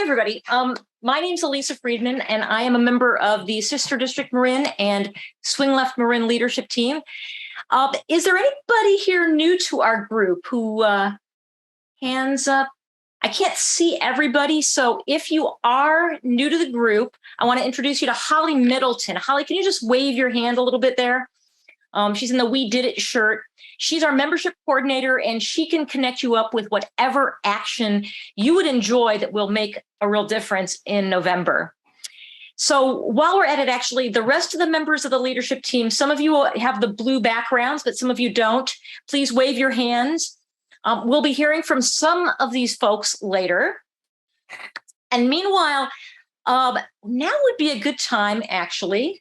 everybody. My name's Elisa Friedman, and I am a member of the Sister District Marin and Swing Left Marin leadership team. Is there anybody here new to our group who, hands up? I can't see everybody, so if you are new to the group, I want to introduce you to Holly Middleton. Holly, can you just wave your hand a little bit there? She's in the We Did It shirt. She's our membership coordinator, and she can connect you up with whatever action you would enjoy that will make a real difference in November. So while we're at it, actually, the rest of the members of the leadership team, some of you have the blue backgrounds, but some of you don't. Please wave your hands. We'll be hearing from some of these folks later. And meanwhile, now would be a good time, actually,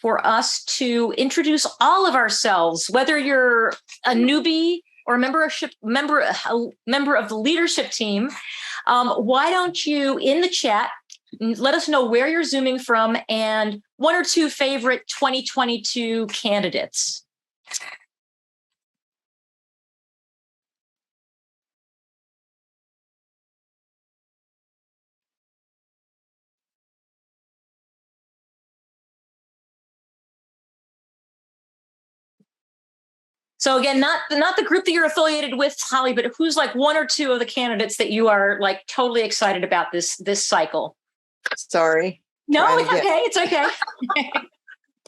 for us to introduce all of ourselves, whether you're a newbie or a member of the leadership team. Why don't you, in the chat, let us know where you're Zooming from and one or two favorite 2022 candidates. So again, not the group that you're affiliated with, Holly, but who's like one or two of the candidates that you are like totally excited about this cycle? Sorry. No, it's okay. It's okay.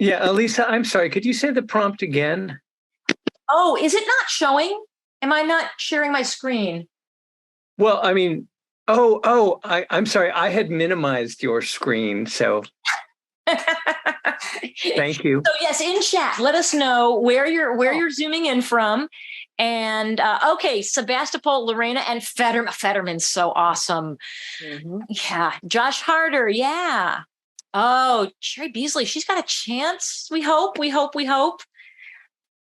Yeah, Elisa, I'm sorry. Could you say the prompt again? Oh, is it not showing? Am I not sharing my screen? Well, I mean, I'm sorry. I had minimized your screen, so thank you. So yes, in chat, let us know where you're Zooming in from. And okay, Sebastopol, Lorena, and Fetterman's so awesome. Mm-hmm. Yeah, Josh Harder, yeah. Oh, Sherry Beasley, she's got a chance. We hope. Yeah,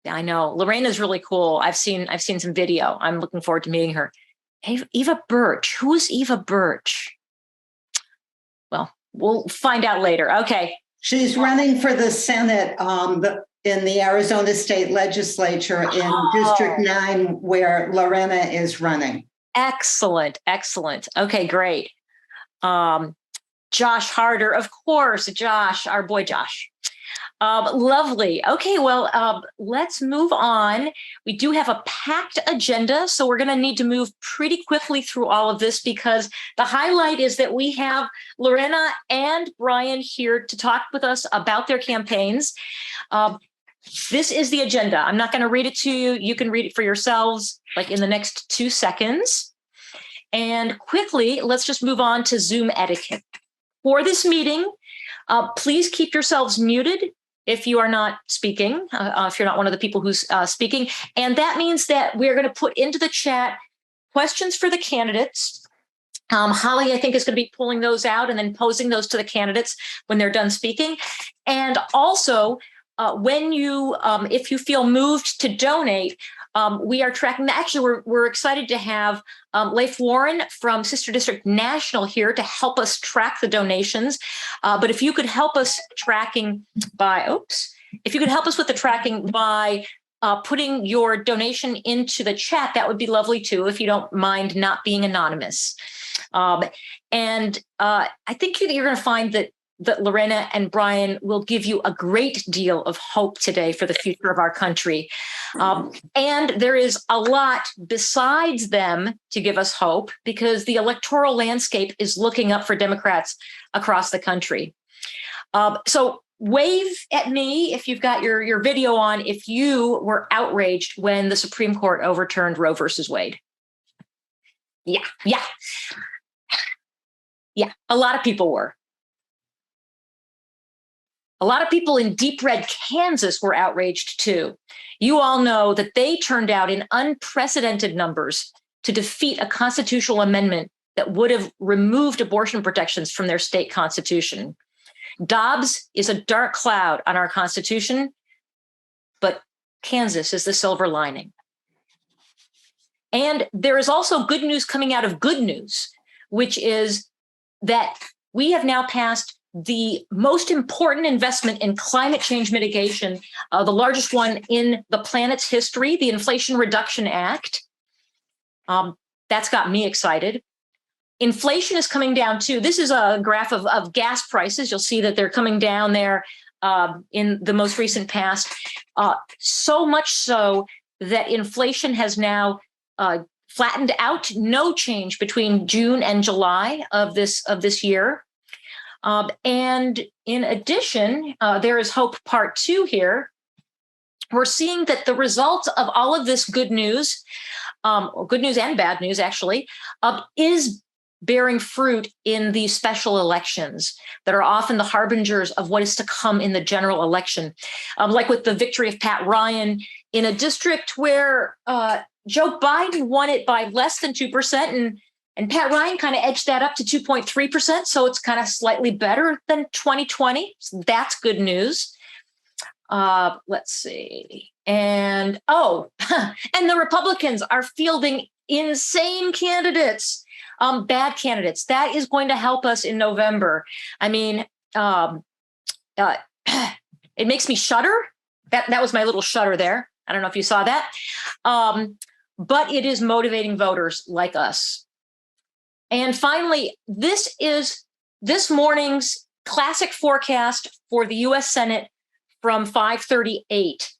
I know. Lorena's really cool. I've seen some video. I'm looking forward to meeting her. Hey, Eva Birch. Who is Eva Birch? Well, we'll find out later. Okay. She's running for the Senate in the Arizona State Legislature in District 9, where Lorena is running. Excellent. Okay, great. Josh Harder, of course. Josh, our boy Josh. Lovely. Okay, well, let's move on. We do have a packed agenda, so we're going to need to move pretty quickly through all of this because the highlight is that we have Lorena and Brian here to talk with us about their campaigns. This is the agenda. I'm not going to read it to you. You can read it for yourselves, like in the next 2 seconds. And quickly, let's just move on to Zoom etiquette. For this meeting, please keep yourselves muted if you are not speaking, if you're not one of the people who's speaking. And that means that we're going to put into the chat questions for the candidates. Holly, I think, is going to be pulling those out and then posing those to the candidates when they're done speaking. And also, when you, if you feel moved to donate, we are tracking. Actually, we're excited to have Leif Warren from Sister District National here to help us track the donations. But if you could help us tracking by, if you could help us with the tracking by putting your donation into the chat, that would be lovely too, if you don't mind not being anonymous. And I think you're going to find that Lorena and Brian will give you a great deal of hope today for the future of our country. And there is a lot besides them to give us hope because the electoral landscape is looking up for Democrats across the country. So wave at me if you've got your video on if you were outraged when the Supreme Court overturned Roe versus Wade. Yeah, a lot of people were. A lot of people in deep red Kansas were outraged too. You all know that they turned out in unprecedented numbers to defeat a constitutional amendment that would have removed abortion protections from their state constitution. Dobbs is a dark cloud on our Constitution, but Kansas is the silver lining. And there is also good news coming out of good news, which is that we have now passed the most important investment in climate change mitigation, the largest one in the planet's history, the Inflation Reduction Act. That's got me excited. Inflation is coming down too. This is a graph of gas prices. You'll see that they're coming down there in the most recent past. So much so that inflation has now flattened out. No change between June and July of this year. And in addition, there is hope part 2 here. We're seeing that the results of all of this good news, or good news and bad news actually, is bearing fruit in these special elections that are often the harbingers of what is to come in the general election. Like with the victory of Pat Ryan in a district where Joe Biden won it by less than 2%, and Pat Ryan kind of edged that up to 2.3%. So it's kind of slightly better than 2020. So that's good news. Let's see. And and the Republicans are fielding insane candidates, bad candidates. That is going to help us in November. I mean, it makes me shudder. That was my little shudder there. I don't know if you saw that. But it is motivating voters like us. And finally, this is this morning's classic forecast for the U.S. Senate from 538.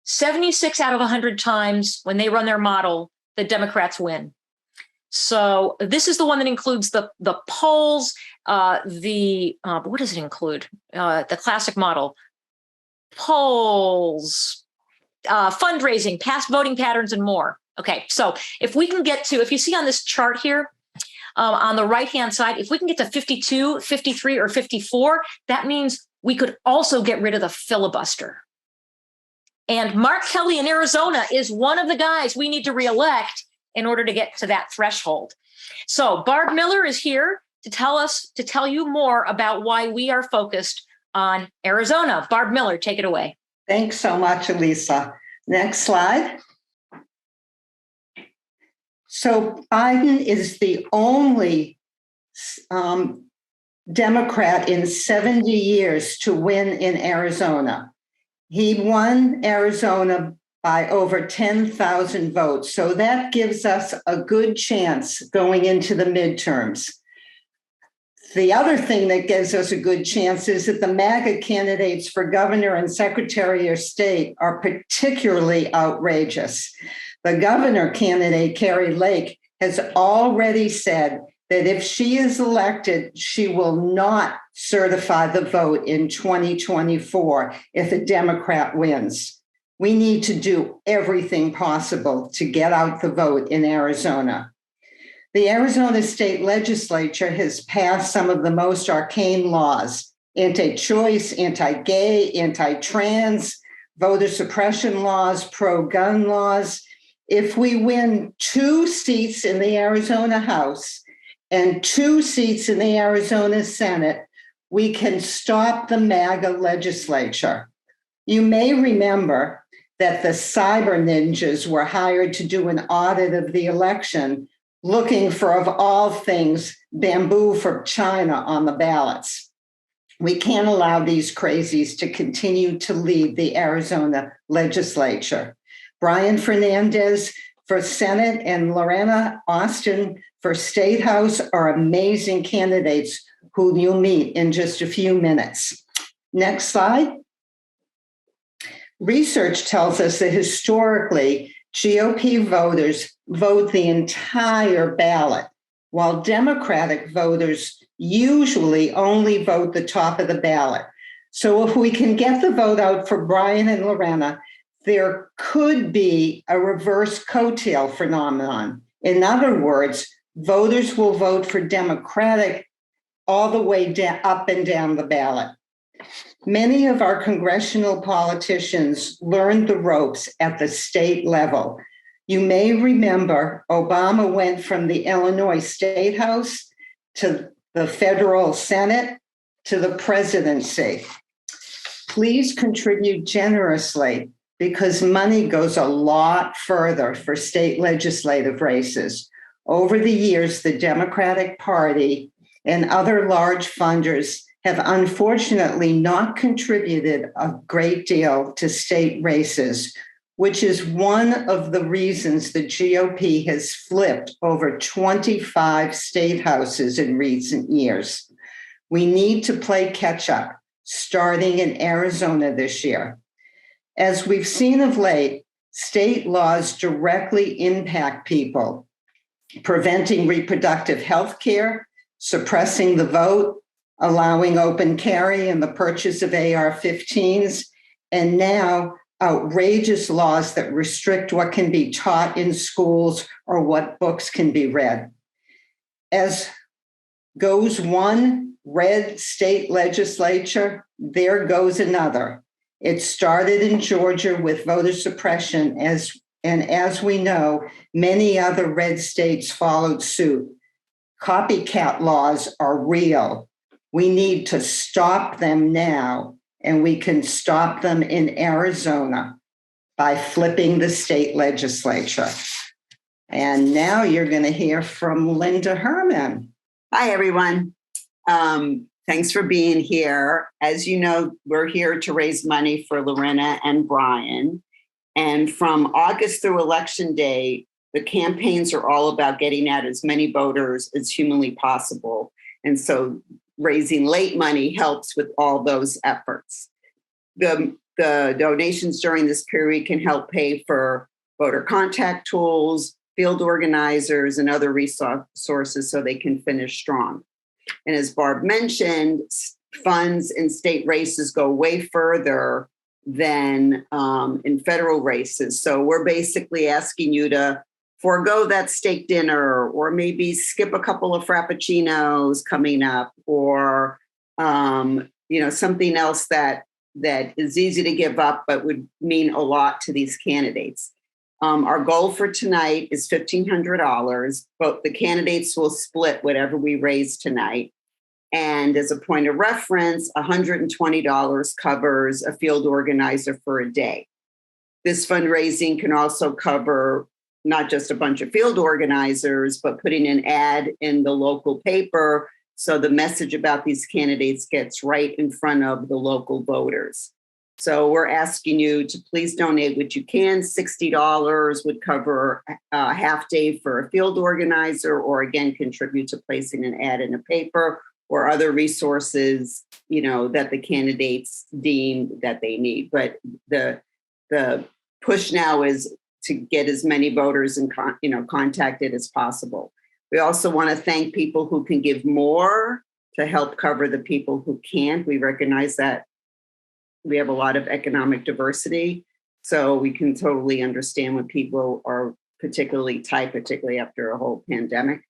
76 out of 100 times when they run their model, the Democrats win. So this is the one that includes the polls, what does it include? The classic model, polls, fundraising, past voting patterns, and more. Okay, so if we can get to, if you see on this chart here, on the right-hand side, if we can get to 52, 53, or 54, that means we could also get rid of the filibuster. And Mark Kelly in Arizona is one of the guys we need to reelect in order to get to that threshold. So Barb Miller is here to tell you more about why we are focused on Arizona. Barb Miller, take it away. Thanks so much, Elisa. Next slide. So Biden is the only Democrat in 70 years to win in Arizona. He won Arizona by over 10,000 votes. So that gives us a good chance going into the midterms. The other thing that gives us a good chance is that the MAGA candidates for governor and secretary of state are particularly outrageous. The governor candidate, Kari Lake, has already said that if she is elected, she will not certify the vote in 2024 if a Democrat wins. We need to do everything possible to get out the vote in Arizona. The Arizona state legislature has passed some of the most arcane laws: anti-choice, anti-gay, anti-trans, voter suppression laws, pro-gun laws. If we win 2 seats in the Arizona House and 2 seats in the Arizona Senate, we can stop the MAGA legislature. You may remember that the cyber ninjas were hired to do an audit of the election, looking for, of all things, bamboo from China on the ballots. We can't allow these crazies to continue to lead the Arizona legislature. Brian Fernandez for Senate and Lorena Austin for State House are amazing candidates who you'll meet in just a few minutes. Next slide. Research tells us that historically, GOP voters vote the entire ballot, while Democratic voters usually only vote the top of the ballot. So if we can get the vote out for Brian and Lorena, there could be a reverse coattail phenomenon. In other words, voters will vote for Democratic all the way up and down the ballot. Many of our congressional politicians learned the ropes at the state level. You may remember Obama went from the Illinois State House to the federal Senate to the presidency. Please contribute generously, because money goes a lot further for state legislative races. Over the years, the Democratic Party and other large funders have unfortunately not contributed a great deal to state races. which is one of the reasons the GOP has flipped over 25 state houses in recent years. We need to play catch up, starting in Arizona this year. As we've seen of late, state laws directly impact people, preventing reproductive health care, suppressing the vote, allowing open carry and the purchase of AR-15s, and now outrageous laws that restrict what can be taught in schools or what books can be read. As goes one red state legislature, there goes another. It started in Georgia with voter suppression, and as we know, many other red states followed suit. Copycat laws are real. We need to stop them now, and we can stop them in Arizona by flipping the state legislature. And now you're going to hear from Linda Herman. Hi, everyone. Thanks for being here. As you know, we're here to raise money for Lorena and Brian. And from August through Election Day, the campaigns are all about getting out as many voters as humanly possible. And so raising late money helps with all those efforts. The donations during this period can help pay for voter contact tools, field organizers, and other resources so they can finish strong. And as Barb mentioned, funds in state races go way further than in federal races. So we're basically asking you to forego that steak dinner, or maybe skip a couple of frappuccinos coming up, or something else that is easy to give up but would mean a lot to these candidates. Our goal for tonight is $1,500, but the candidates will split whatever we raise tonight. And as a point of reference, $120 covers a field organizer for a day. This fundraising can also cover not just a bunch of field organizers, but putting an ad in the local paper so the message about these candidates gets right in front of the local voters. So we're asking you to please donate what you can. $60 would cover a half day for a field organizer, or again, contribute to placing an ad in a paper or other resources, that the candidates deem that they need. But the push now is to get as many voters and contacted as possible. We also want to thank people who can give more to help cover the people who can't. We recognize that we have a lot of economic diversity, so we can totally understand when people are particularly tight, particularly after a whole pandemic.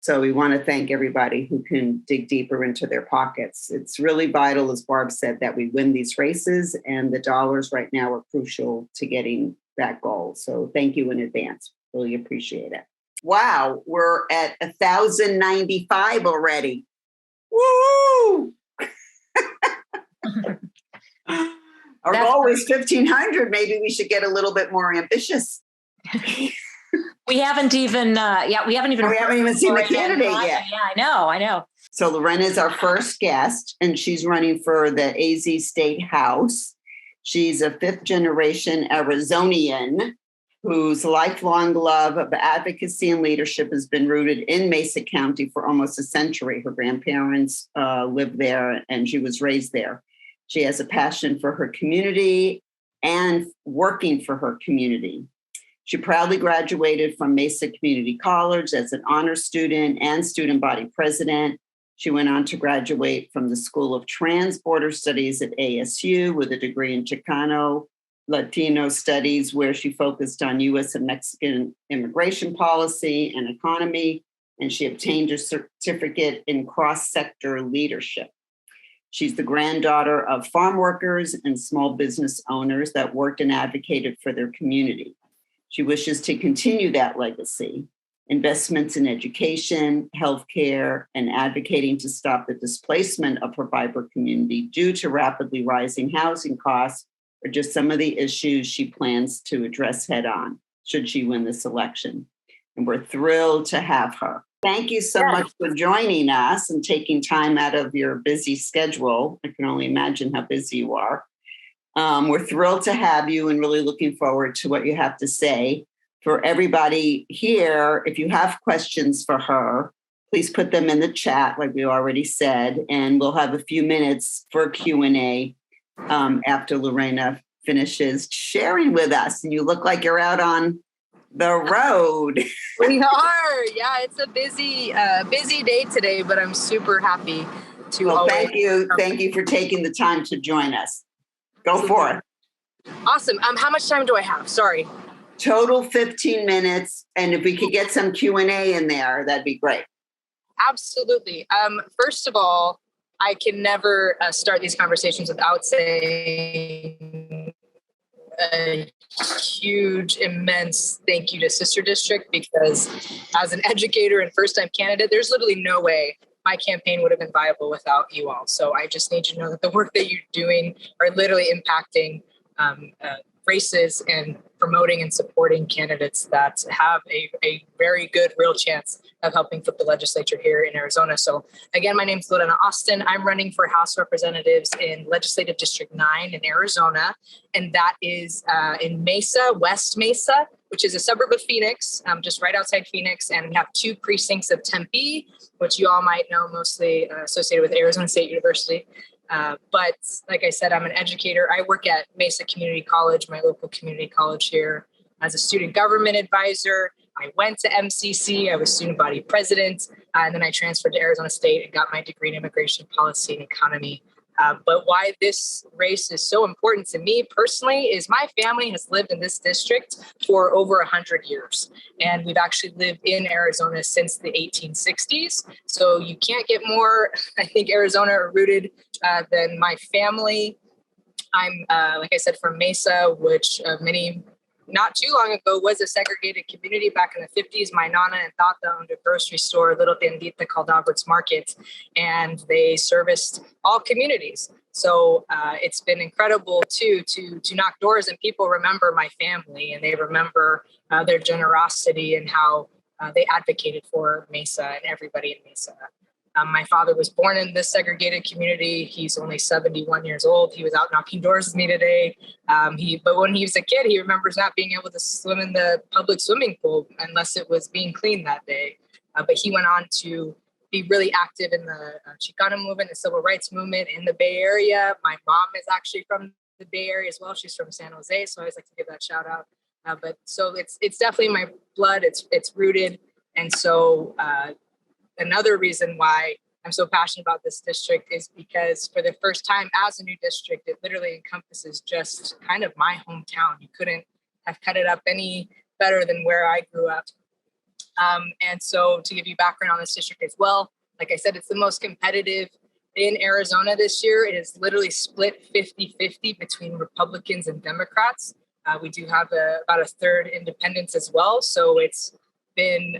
So we want to thank everybody who can dig deeper into their pockets. It's really vital, as Barb said, that we win these races, and the dollars right now are crucial to getting that goal. So thank you in advance. Really appreciate it. Wow, we're at 1,095 already. Woo! Our goal was 1,500. Maybe we should get a little bit more ambitious. We haven't even seen the candidate yet. Yeah, I know. So Lorena is our first guest, and she's running for the AZ State House. She's a fifth generation Arizonian whose lifelong love of advocacy and leadership has been rooted in Mesa County for almost a century. Her grandparents lived there, and she was raised there. She has a passion for her community and working for her community. She proudly graduated from Mesa Community College as an honor student and student body president. She went on to graduate from the School of Trans-Border Studies at ASU with a degree in Chicano Latino Studies, where she focused on U.S. and Mexican immigration policy and economy, and she obtained a certificate in cross-sector leadership. She's the granddaughter of farm workers and small business owners that worked and advocated for their community. She wishes to continue that legacy, investments in education, healthcare, and advocating to stop the displacement of her vibrant community due to rapidly rising housing costs are just some of the issues she plans to address head on, should she win this election. And we're thrilled to have her. Thank you so much for joining us and taking time out of your busy schedule. I can only imagine how busy you are. We're thrilled to have you and really looking forward to what you have to say. For everybody here, if you have questions for her, please put them in the chat, like we already said, and we'll have a few minutes for Q&A after Lorena finishes sharing with us. And you look like you're out on the road. We are. Yeah, it's a busy day today, but I'm super happy to. Well, thank you. Thank you for taking the time to join us. Go for it. Awesome. How much time do I have? Sorry. Total 15 minutes. And if we could get some Q&A in there, that'd be great. Absolutely. First of all, I can never start these conversations without saying a huge, immense thank you to Sister District, because as an educator and first-time candidate, there's literally no way my campaign would have been viable without you all. So I just need you to know that the work that you're doing are literally impacting races and promoting and supporting candidates that have a very good real chance of helping flip the legislature here in Arizona. So again, my name is Lorena Austin. I'm running for House Representatives in Legislative District 9 in Arizona. And that is in Mesa, West Mesa, which is a suburb of Phoenix, just right outside Phoenix. And we have 2 precincts of Tempe, which you all might know, mostly associated with Arizona State University. But like I said, I'm an educator. I work at Mesa Community College, my local community college here, as a student government advisor. I went to MCC. I was student body president, and then I transferred to Arizona State and got my degree in immigration policy and economy. But why this race is so important to me personally is my family has lived in this district for over 100 years. And we've actually lived in Arizona since the 1860s. So you can't get more, I think, Arizona rooted than my family. I'm, like I said, from Mesa, which not too long ago was a segregated community. Back in the 50s, my nana and tata owned a grocery store, Little Tiendita, called Albert's Market, and they serviced all communities. So it's been incredible too to knock doors, and people remember my family, and they remember their generosity and how they advocated for Mesa and everybody in Mesa. My father was born in this segregated community. He's only 71 years old. He was out knocking doors with me today. But when he was a kid, he remembers not being able to swim in the public swimming pool unless it was being cleaned that day. But he went on to be really active in the Chicano movement, the civil rights movement in the Bay Area. My mom is actually from the Bay Area as well. She's from San Jose, so I always like to give that shout out. But so it's definitely my blood. It's rooted, and so. Another reason why I'm so passionate about this district is because for the first time as a new district, it literally encompasses just kind of my hometown. You couldn't have cut it up any better than where I grew up. And so to give you background on this district as well, like I said, it's the most competitive in Arizona this year. It is literally split 50-50 between Republicans and Democrats. We do have about a third independents as well. So it's been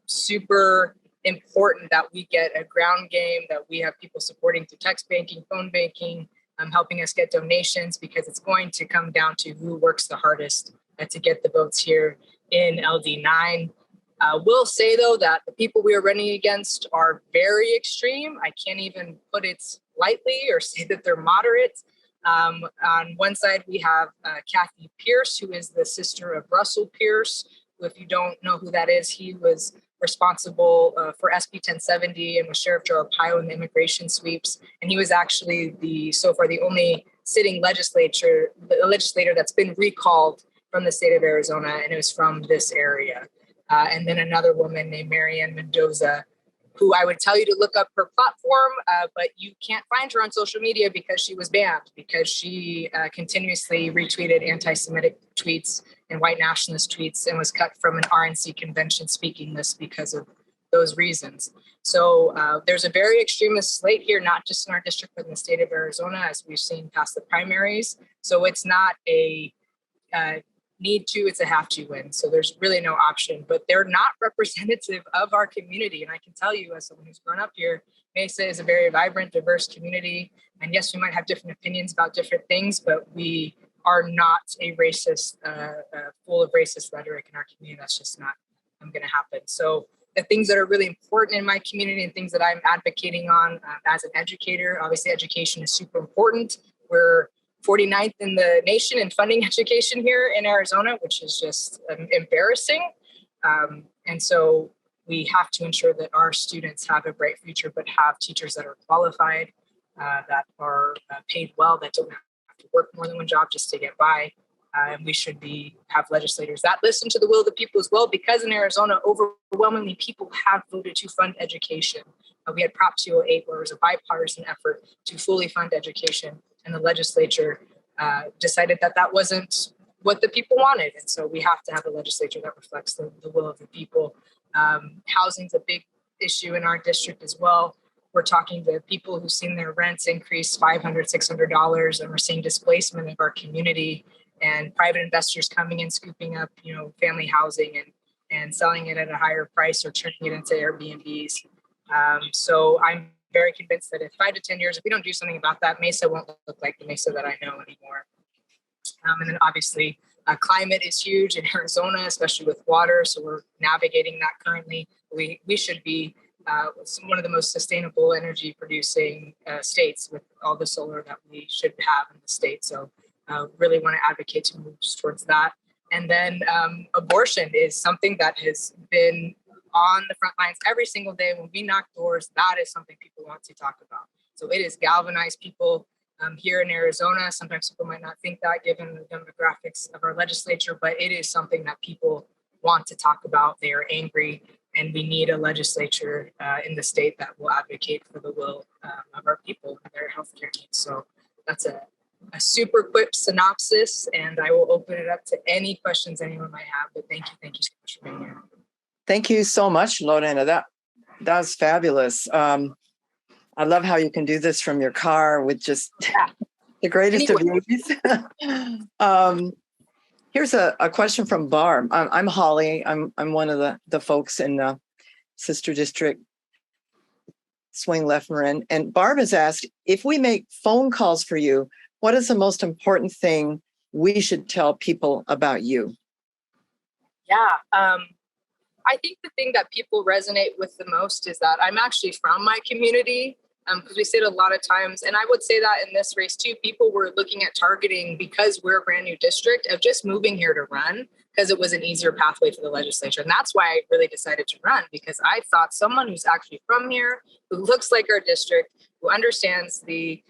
super important that we get a ground game, that we have people supporting through text banking, phone banking, helping us get donations, because it's going to come down to who works the hardest to get the votes here in LD9. Will say, though, that the people we are running against are very extreme. I can't even put it lightly or say that they're moderate. On one side, we have Kathy Pierce, who is the sister of Russell Pierce, who, if you don't know who that is, he was responsible for SB 1070 and was Sheriff Joe Arpaio in the immigration sweeps. And he was actually so far the only sitting legislator that's been recalled from the state of Arizona, and it was from this area. And then another woman named Marin Mendoza, who I would tell you to look up her platform, but you can't find her on social media because she was banned, because she continuously retweeted anti-Semitic tweets and white nationalist tweets and was cut from an RNC convention speaking list because of those reasons. So there's a very extremist slate here, not just in our district, but in the state of Arizona, as we've seen past the primaries. So it's not a need to, it's a have to win. So there's really no option, but they're not representative of our community. And I can tell you, as someone who's grown up here, Mesa is a very vibrant, diverse community. And yes, we might have different opinions about different things, but we are not a racist, full of racist rhetoric in our community. That's just not going to happen. So the things that are really important in my community and things that I'm advocating on as an educator, obviously education is super important. We're 49th in the nation in funding education here in Arizona, which is just embarrassing. And so we have to ensure that our students have a bright future, but have teachers that are qualified, that are paid well, that don't have to work more than one job just to get by. And we should have legislators that listen to the will of the people as well, because in Arizona, overwhelmingly, people have voted to fund education. We had Prop 208, where it was a bipartisan effort to fully fund education, and the legislature decided that that wasn't what the people wanted. And so we have to have a legislature that reflects the will of the people. Housing's a big issue in our district as well. We're talking to people who've seen their rents increase $500, $600, and we're seeing displacement of our community, and private investors coming in, scooping up, family housing and selling it at a higher price or turning it into Airbnbs. So I'm very convinced that in 5 to 10 years, if we don't do something about that, Mesa won't look like the Mesa that I know anymore. And then obviously climate is huge in Arizona, especially with water. So we're navigating that currently. We should be one of the most sustainable energy producing states with all the solar that we should have in the state. So really want to advocate to move towards that. And then abortion is something that has been on the front lines every single day. When we knock doors, that is something people want to talk about. So it has galvanized people here in Arizona. Sometimes people might not think that given the demographics of our legislature, but it is something that people want to talk about. They are angry, and we need a legislature in the state that will advocate for the will of our people and their healthcare needs. So that's a super quick synopsis, and I will open it up to any questions anyone might have. But thank you so much for being here. Thank you so much, Lorena. That was fabulous. I love how you can do this from your car with just the greatest of ease. Here's a question from Barb. I'm Holly. I'm one of the folks in the sister district, Swing Left Marin. And Barb has asked, if we make phone calls for you, what is the most important thing we should tell people about you? Yeah, I think the thing that people resonate with the most is that I'm actually from my community, because we say it a lot of times. And I would say that in this race too, people were looking at targeting, because we're a brand new district, of just moving here to run, because it was an easier pathway for the legislature. And that's why I really decided to run, because I thought someone who's actually from here, who looks like our district, who understands the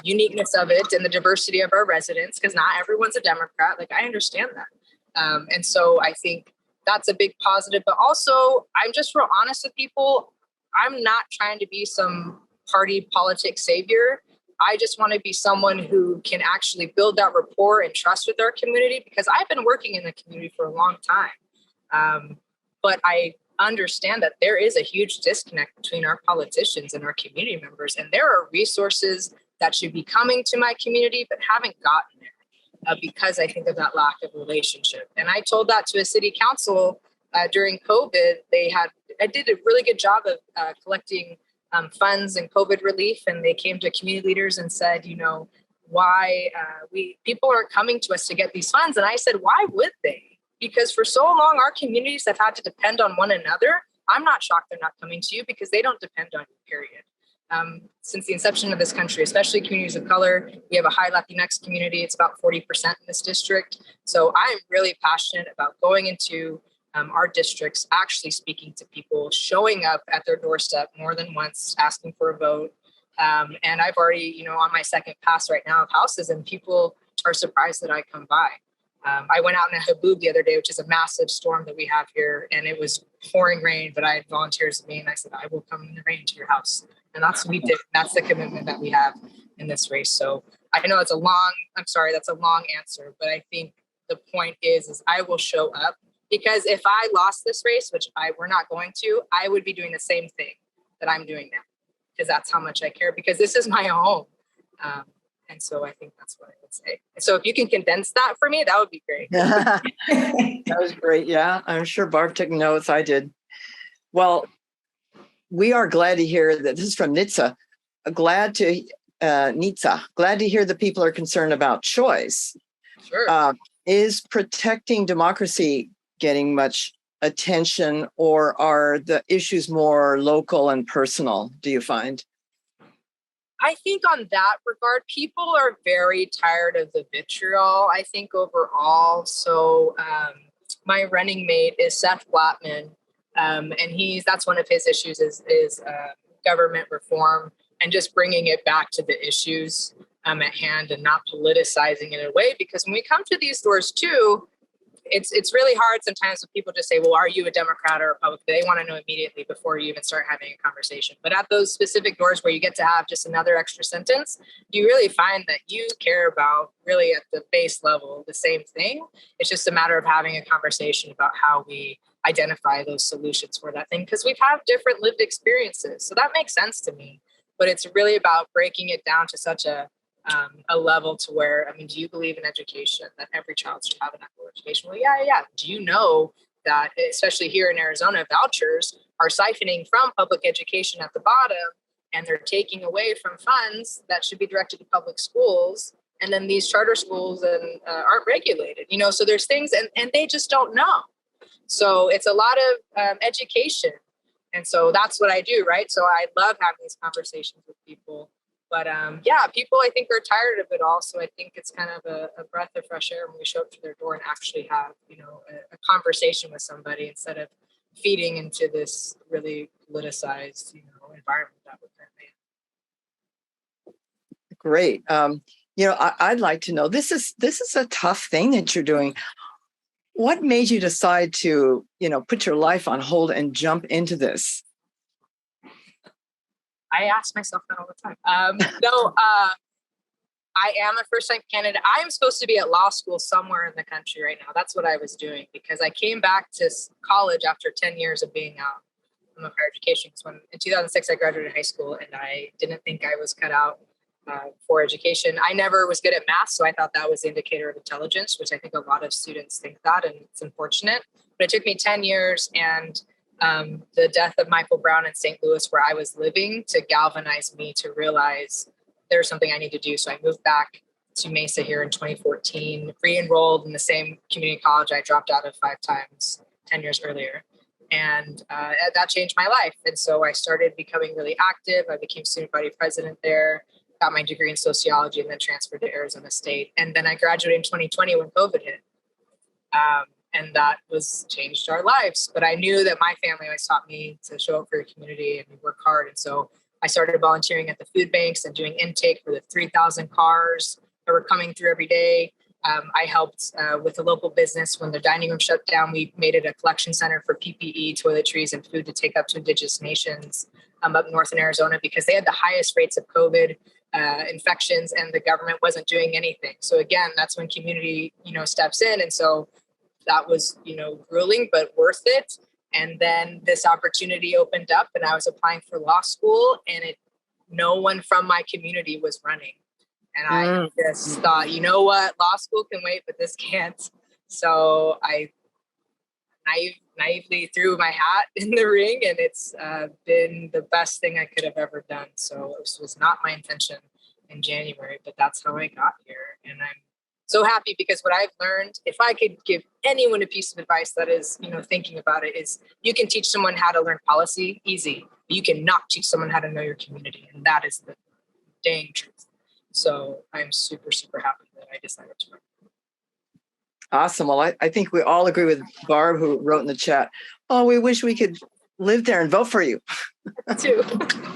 uniqueness of it and the diversity of our residents, because not everyone's a Democrat. Like, I understand that. And so I think that's a big positive, but also I'm just real honest with people. I'm not trying to be some party politics savior. I just want to be someone who can actually build that rapport and trust with our community, because I've been working in the community for a long time. But I understand that there is a huge disconnect between our politicians and our community members. And there are resources that should be coming to my community, but haven't gotten there. Because I think of that lack of relationship. And I told that to a city council during COVID. I did a really good job of collecting funds and COVID relief. And they came to community leaders and said, why people aren't coming to us to get these funds. And I said, why would they? Because for so long, our communities have had to depend on one another. I'm not shocked they're not coming to you, because they don't depend on you, period. Since the inception of this country, especially communities of color, we have a high Latinx community. It's about 40% in this district. So I'm really passionate about going into our districts, actually speaking to people, showing up at their doorstep more than once, asking for a vote. And I've already, on my second pass right now of houses, and people are surprised that I come by. I went out in a haboob the other day, which is a massive storm that we have here, and it was pouring rain, but I had volunteers with me, and I said, I will come in the rain to your house. And that's what we did. That's the commitment that we have in this race. So I know that's a long answer, but I think the point is I will show up, because if I lost this race, which we're not going to, I would be doing the same thing that I'm doing now, because that's how much I care, because this is my home. And so I think that's what I would say. So if you can condense that for me, that would be great. That was great. Yeah, I'm sure Barb took notes. I did. Well, we are glad to hear that. This is from Nitsa. Glad to hear that people are concerned about choice. Sure. Is protecting democracy getting much attention, or are the issues more local and personal, do you find? I think on that regard, people are very tired of the vitriol, I think overall. So my running mate is Seth Blattman. And that's one of his issues is government reform and just bringing it back to the issues at hand and not politicizing it in a way. Because when we come to these doors too, it's really hard sometimes when people just say, well, are you a Democrat or a Republican? They want to know immediately before you even start having a conversation. But at those specific doors where you get to have just another extra sentence, you really find that you care about really at the base level the same thing. It's just a matter of having a conversation about how we identify those solutions for that thing, because we've had different lived experiences. So that makes sense to me. But it's really about breaking it down to such a level to where, I mean, do you believe in education, that every child should have an equitable education? Well, yeah. Do you know that, especially here in Arizona, vouchers are siphoning from public education at the bottom, and they're taking away from funds that should be directed to public schools. And then these charter schools aren't regulated, so there's things and they just don't know. So it's a lot of education. And so that's what I do, right? So I love having these conversations with people. But people, I think, are tired of it all. So I think it's kind of a breath of fresh air when we show up to their door and actually have, a conversation with somebody instead of feeding into this really politicized, environment that we're currently in. Great. I'd like to know, this is a tough thing that you're doing. What made you decide to, put your life on hold and jump into this? I ask myself that all the time. I am a first-time candidate. I am supposed to be at law school somewhere in the country right now. That's what I was doing, because I came back to college after 10 years of being out from higher education. So in 2006, I graduated high school, and I didn't think I was cut out for education. I never was good at math, so I thought that was the indicator of intelligence, which I think a lot of students think that, and it's unfortunate. But it took me 10 years and the death of Michael Brown in St. Louis, where I was living, to galvanize me to realize there's something I need to do. So I moved back to Mesa here in 2014, re-enrolled in the same community college I dropped out of 5 times 10 years earlier. And that changed my life. And so I started becoming really active. I became student body president there, got my degree in sociology, and then transferred to Arizona State. And then I graduated in 2020 when COVID hit. And that changed our lives. But I knew that my family always taught me to show up for your community and work hard. And so I started volunteering at the food banks and doing intake for the 3,000 cars that were coming through every day. I helped with a local business when the dining room shut down. We made it a collection center for PPE, toiletries, and food to take up to Indigenous nations up north in Arizona, because they had the highest rates of COVID infections and the government wasn't doing anything. So again, that's when community, steps in. And so that was, grueling, but worth it. And then this opportunity opened up and I was applying for law school, and no one from my community was running. And I just thought, you know what, law school can wait, but this can't. So I naively threw my hat in the ring, and it's been the best thing I could have ever done. So this was not my intention in January, but that's how I got here. And I'm so happy, because what I've learned, if I could give anyone a piece of advice that is, thinking about it, is you can teach someone how to learn policy, easy. But you cannot teach someone how to know your community. And that is the dang truth. So I'm super, super happy that I decided to run. Awesome. Well, I think we all agree with Barb, who wrote in the chat, oh, we wish we could live there and vote for you. Too.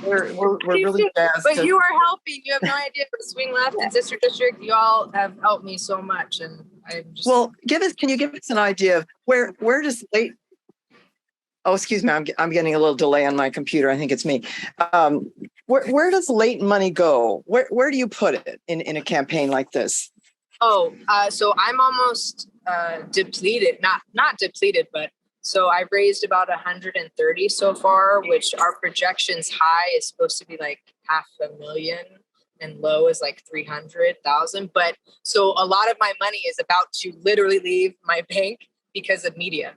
We're really jazzed. But you are helping. You have no idea. For Swing Left and Sister District, you all have helped me so much. And I'm just... Well, can you give us an idea of where does late... Oh, excuse me. I'm getting a little delay on my computer. I think it's me. Where does late money go? Where do you put it in a campaign like this? So I'm almost depleted. Not depleted, but so I've raised about 130 so far, which our projections high is supposed to be like $500,000 and low is like 300,000. But so a lot of my money is about to literally leave my bank because of media.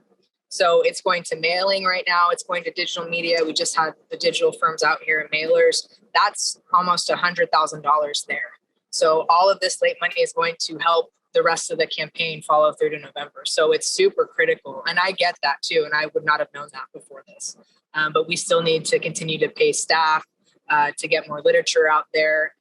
So it's going to mailing right now. It's going to digital media. We just had the digital firms out here and mailers. That's almost $100,000 there. So all of this late money is going to help the rest of the campaign follow through to November. So it's super critical. And I get that too. And I would not have known that before this. But we still need to continue to pay staff. to get more literature out there.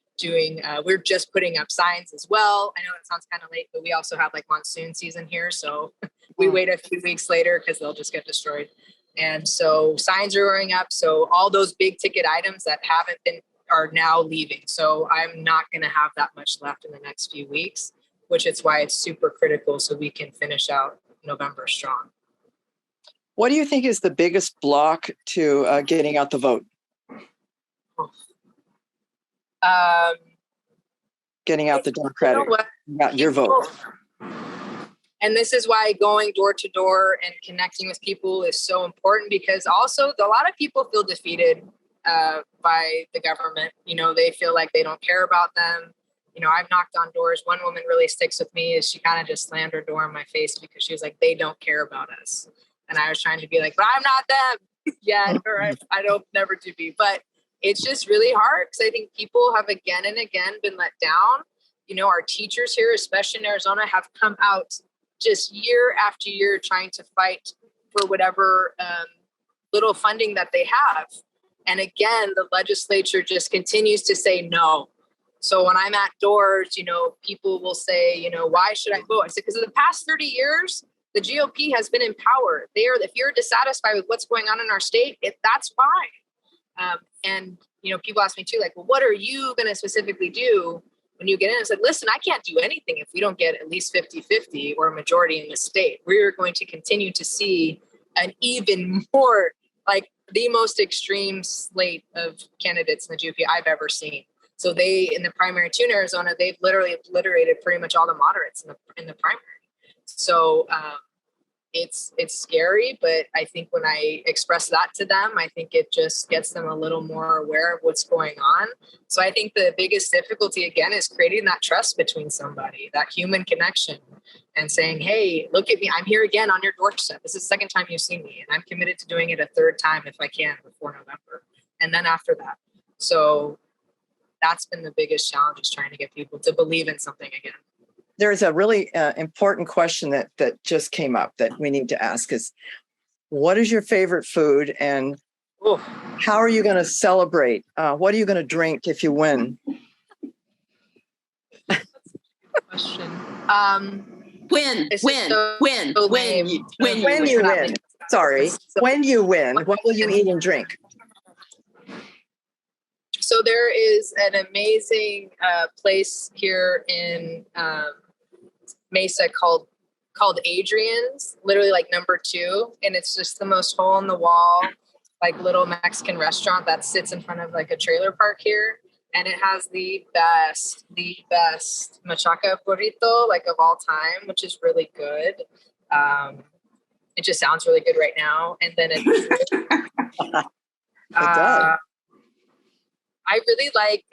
We're just putting up signs as well. I know it sounds kind of late, but we also have like monsoon season here. So we wait a few weeks later because they'll just get destroyed. And so signs are going up. So all those big ticket items that haven't been are now leaving. So I'm not going to have that much left in the next few weeks, which is why it's super critical so we can finish out November strong. What do you think is the biggest block to getting out the vote? Getting out the Democratic, your vote. And this is why going door to door and connecting with people is so important, because also a lot of people feel defeated by the government. You know, they feel like they don't care about them. You know, I've knocked on doors. One woman really sticks with me is she kind of just slammed her door in my face because she was like, they don't care about us. And I was trying to be like, but I'm not them yet, or I don't never to be. But it's just really hard because I think people have again and again been let down. You know, our teachers here, especially in Arizona, have come out just year after year trying to fight for whatever little funding that they have. And again, the legislature just continues to say no. So when I'm at doors, you know, people will say, you know, why should I vote? I said, because in the past 30 years, the GOP has been in power. If you're dissatisfied with what's going on in our state, that's fine. And, you know, people ask me too, like, well, what are you going to specifically do when you get in? I said, listen, I can't do anything if we don't get at least 50-50 or a majority in the state. We're going to continue to see an even more, like the most extreme slate of candidates in the GOP I've ever seen. So in the primary too in Arizona, they've literally obliterated pretty much all the moderates in the primary. So it's scary, but I think when I express that to them, I think it just gets them a little more aware of what's going on. So I think the biggest difficulty again is creating that trust between somebody, that human connection, and saying, hey, look at me, I'm here again on your doorstep. This is the second time you've seen me, and I'm committed to doing it a third time if I can before November, and then after that. So that's been the biggest challenge, is trying to get people to believe in something again. There's a really important question that just came up that we need to ask is, what is your favorite food, and how are you going to celebrate? What are you going to drink if you win? Question. When you win, what will you eat and drink? So there is an amazing place here in Mesa called Adrian's, literally like number 2. And it's just the most hole in the wall, like little Mexican restaurant that sits in front of like a trailer park here. And it has the best machaca burrito like of all time, which is really good. It just sounds really good right now. And then it does. I really like,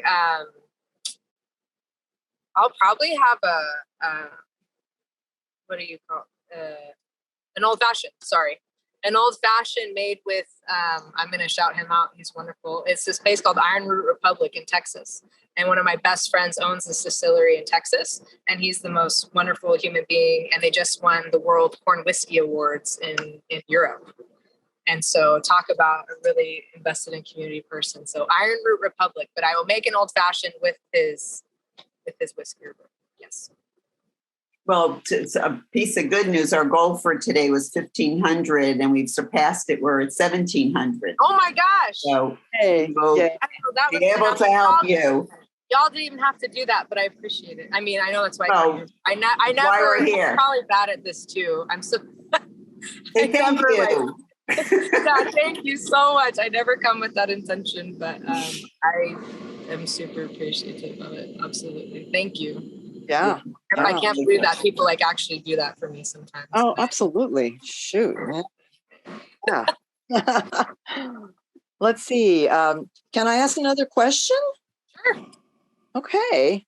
I'll probably have what do you call an old fashioned, an old fashioned made with, I'm going to shout him out. He's wonderful. It's this place called Iron Root Republic in Texas. And one of my best friends owns this distillery in Texas. And he's the most wonderful human being. And they just won the World Corn Whiskey Awards in Europe. And so talk about a really invested in community person. So Iron Root Republic, but I will make an old fashioned with his whiskey. Yes. Well, it's a piece of good news. Our goal for today was 1,500 and we've surpassed it. We're at 1,700. Oh my gosh. So hey, we'll be able to help you. Y'all didn't even have to do that, but I appreciate it. I mean, I know that's why I never, why we're here. I'm probably bad at this too. I'm so, Thank you. Yeah, thank you so much. I never come with that intention, but I am super appreciative of it. Absolutely. Thank you. Yeah. I can't believe that people like actually do that for me sometimes. Oh, absolutely. Shoot. Yeah. Let's see. Can I ask another question? Sure. Okay.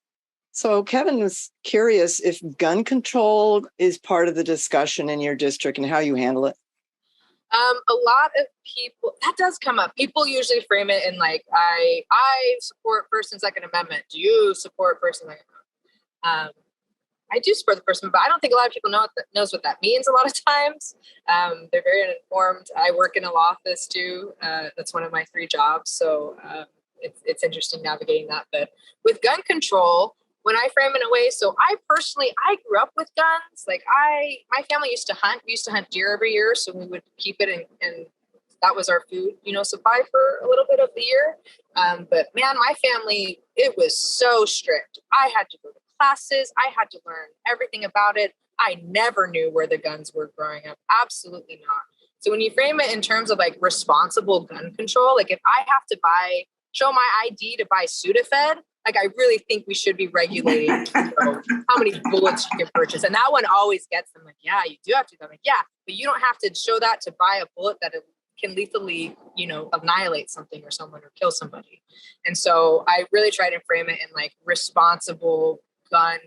So Kevin was curious if gun control is part of the discussion in your district and how you handle it. A lot of people, that does come up. People usually frame it in like, I support First and Second Amendment. Do you support First and Second Amendment? I do support the First Amendment, but I don't think a lot of people knows what that means a lot of times. They're very uninformed. I work in a law office too. That's one of my 3 jobs. So it's interesting navigating that. But with gun control, when I frame it in a way, so I grew up with guns. Like my family used to hunt. We used to hunt deer every year, so we would keep it and that was our food, supply for a little bit of the year. But man, my family, it was so strict. I had to go to classes. I had to learn everything about it. I never knew where the guns were growing up. Absolutely not. So when you frame it in terms of like responsible gun control, like if I have to show my ID to buy Sudafed, like I really think we should be regulating how many bullets you can purchase. And that one always gets them like, yeah, you do have to. I'm like, yeah, but you don't have to show that to buy a bullet that it can lethally, annihilate something or someone or kill somebody. And so I really try to frame it in like responsible gun,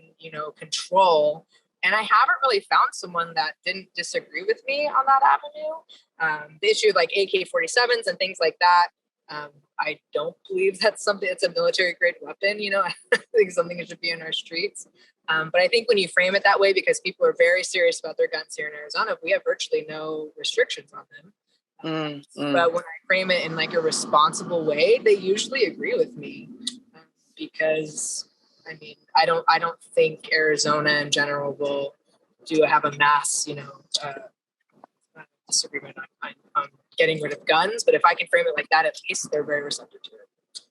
control. And I haven't really found someone that didn't disagree with me on that avenue. The issue of like AK-47s and things like that. I don't believe that's it's a military grade weapon. I think something that should be in our streets. But I think when you frame it that way, because people are very serious about their guns here in Arizona, we have virtually no restrictions on them. But when I frame it in like a responsible way, they usually agree with me because I don't think Arizona in general will have a mass, disagreement on getting rid of guns. But if I can frame it like that, at least they're very receptive to it.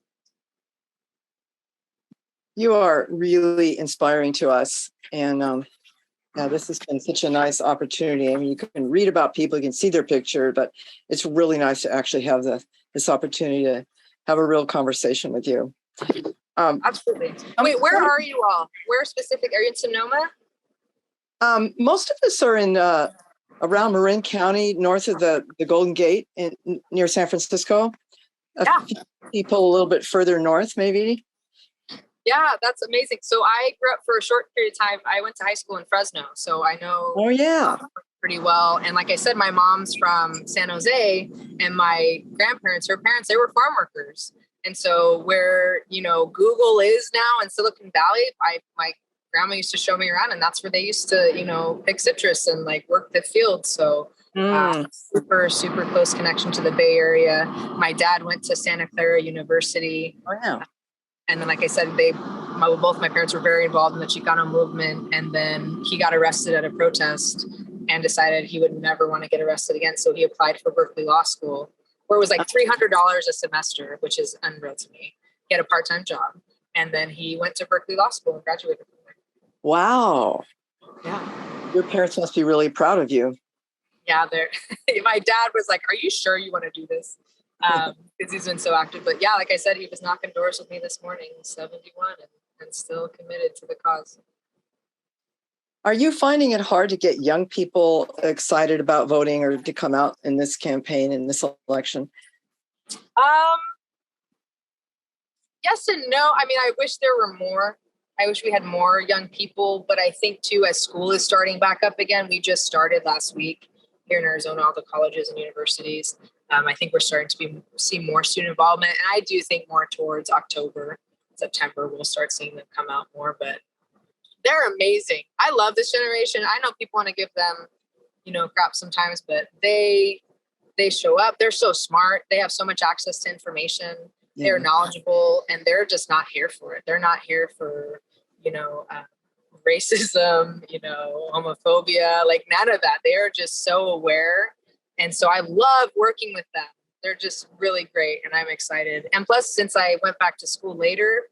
You are really inspiring to us. And this has been such a nice opportunity. I mean, you can read about people, you can see their picture, but it's really nice to actually have this opportunity to have a real conversation with you. Absolutely. Wait, where are you all? Where specific? Are you in Sonoma? Most of us are in around Marin County, north of the Golden Gate, near San Francisco. A few people a little bit further north, maybe. Yeah, that's amazing. So I grew up for a short period of time. I went to high school in Fresno, so I know pretty well. And like I said, my mom's from San Jose, and my grandparents, her parents, they were farm workers. And so where, Google is now in Silicon Valley, my grandma used to show me around, and that's where they used to, pick citrus and like work the fields. So super, super close connection to the Bay Area. My dad went to Santa Clara University. Oh, yeah. And then, like I said, both my parents were very involved in the Chicano movement. And then he got arrested at a protest and decided he would never want to get arrested again. So he applied for Berkeley Law School, where it was like $300 a semester, which is unreal to me. He had a part-time job. And then he went to Berkeley Law School and graduated from there. Wow. Yeah. Your parents must be really proud of you. Yeah, my dad was like, are you sure you want to do this? Because he's been so active. But yeah, like I said, he was knocking doors with me this morning. He's 71 and still committed to the cause. Are you finding it hard to get young people excited about voting or to come out in this campaign, in this election? Yes and no. I mean, I wish there were more. I wish we had more young people. But I think, too, as school is starting back up again, we just started last week here in Arizona, all the colleges and universities. I think we're starting to see more student involvement. And I do think more towards October, September, we'll start seeing them come out more. But they're amazing. I love this generation. I know people want to give them, crap sometimes, but they show up. They're so smart. They have so much access to information. Yeah. They're knowledgeable, and they're just not here for it. They're not here for, racism, homophobia, like none of that. They are just so aware. And so I love working with them. They're just really great, and I'm excited. And plus, since I went back to school later,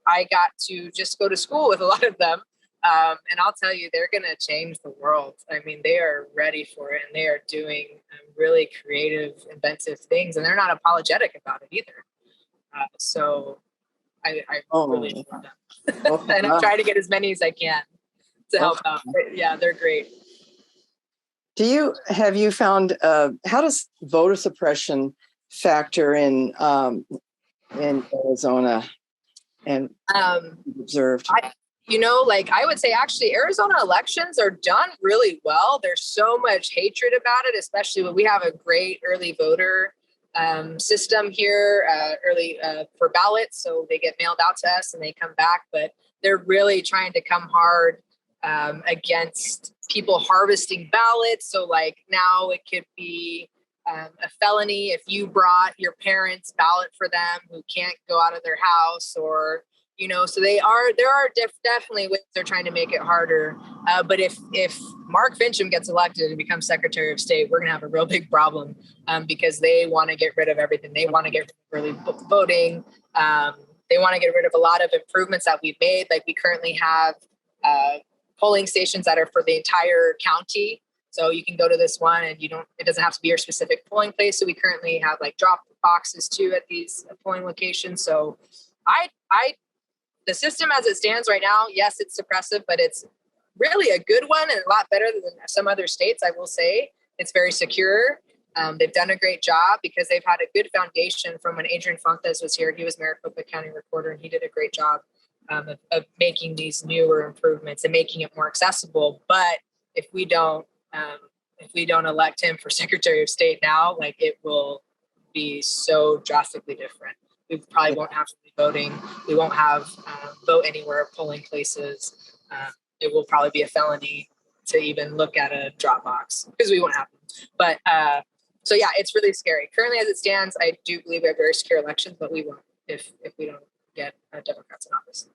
I got to just go to school with a lot of them. And I'll tell you, they're going to change the world. I mean, they are ready for it, and they are doing really creative, inventive things, and they're not apologetic about it either. So I really love them. And I'm trying to get as many as I can to help out. But yeah, they're great. Have you found, how does voter suppression factor in Arizona and observed? I would say actually Arizona elections are done really well. There's so much hatred about it, especially when we have a great early voter system here, for ballots. So they get mailed out to us and they come back, but they're really trying to come hard against people harvesting ballots. So like now it could be, a felony if you brought your parents' ballot for them who can't go out of their house, or so there are definitely ways they're trying to make it harder. But if Mark Fincham gets elected and becomes Secretary of State, we're going to have a real big problem because they want to get rid of everything. They want to get rid of early voting. They want to get rid of a lot of improvements that we've made. Like we currently have polling stations that are for the entire county. So you can go to this one and it doesn't have to be your specific polling place. So we currently have like drop boxes too at these polling locations. So the system as it stands right now, yes, it's suppressive, but it's really a good one and a lot better than some other states, I will say. It's very secure. They've done a great job because they've had a good foundation from when Adrian Fernandez was here. He was Maricopa County Recorder, and he did a great job of making these newer improvements and making it more accessible. But if we don't elect him for Secretary of State now, like it will be so drastically different. We probably won't have to be voting. We won't have vote anywhere polling places. It will probably be a felony to even look at a drop box because we won't have them. But so yeah, it's really scary. Currently, as it stands, I do believe we have very secure elections, but we won't if we don't get Democrats in office.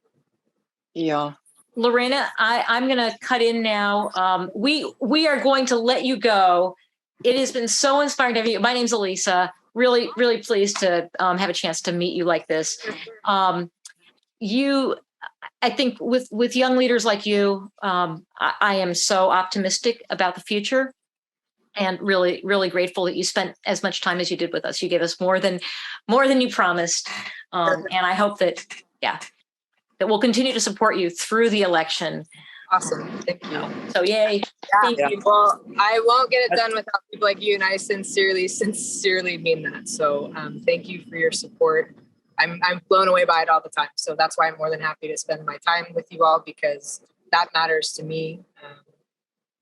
Yeah. Lorena, I'm going to cut in now. We are going to let you go. It has been so inspiring to have you. My name's Elisa. Really, really pleased to have a chance to meet you like this. I think with young leaders like you, I am so optimistic about the future, and really, really grateful that you spent as much time as you did with us. You gave us more than you promised, and I hope that we'll continue to support you through the election. Awesome. Thank you. So yay. Thank you. Well, I won't get it done without people like you, and I sincerely mean that. So thank you for your support. I'm blown away by it all the time. So that's why I'm more than happy to spend my time with you all, because that matters to me.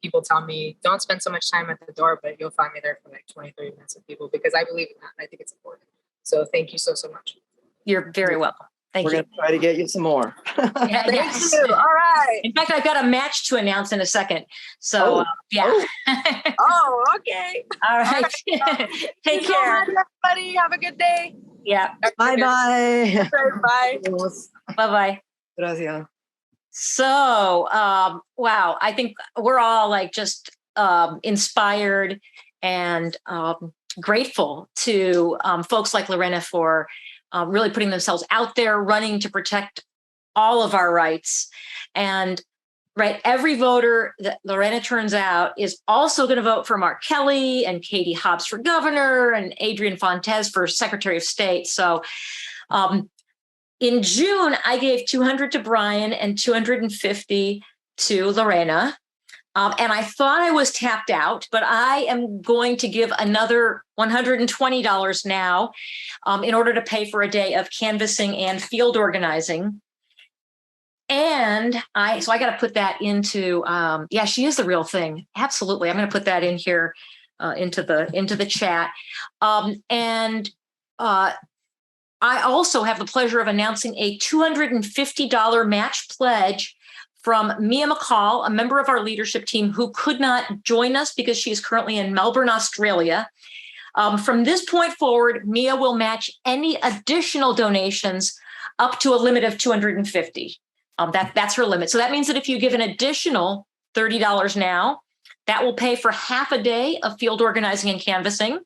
People tell me, don't spend so much time at the door, but you'll find me there for like 20, 30 minutes with people, because I believe in that. And I think it's important. So thank you so much. You're very welcome. Thank you. We're going to try to get you some more. Yeah, Thank you. All right. In fact, I've got a match to announce in a second. So, yeah. Oh, okay. All right. Take care. Everybody. Have a good day. Yeah. Bye-bye. Bye. Bye-bye. Gracias. So, wow. I think we're all like just inspired and grateful to folks like Lorena for really putting themselves out there, running to protect all of our rights. And every voter that Lorena turns out is also going to vote for Mark Kelly and Katie Hobbs for governor and Adrian Fernandez for Secretary of State. So in June, I gave $200 to Brian and $250 to Lorena. And I thought I was tapped out, but I am going to give another $120 now in order to pay for a day of canvassing and field organizing. And so I got to put that into, she is the real thing. Absolutely. I'm going to put that in here into the chat. And I also have the pleasure of announcing a $250 match pledge from Mia McCall, a member of our leadership team who could not join us because she is currently in Melbourne, Australia. From this point forward, Mia will match any additional donations up to a limit of $250. That's her limit. So that means that if you give an additional $30 now, that will pay for half a day of field organizing and canvassing.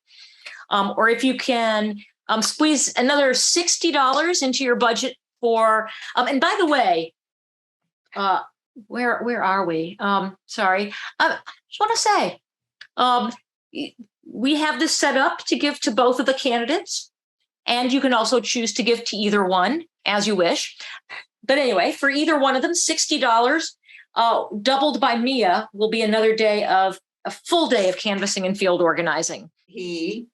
Or if you can squeeze another $60 into your budget for, and by the way, where are we? Sorry. I just want to say, we have this set up to give to both of the candidates, and you can also choose to give to either one as you wish. But anyway, for either one of them, $60 doubled by Mia will be another day of a full day of canvassing and field organizing. He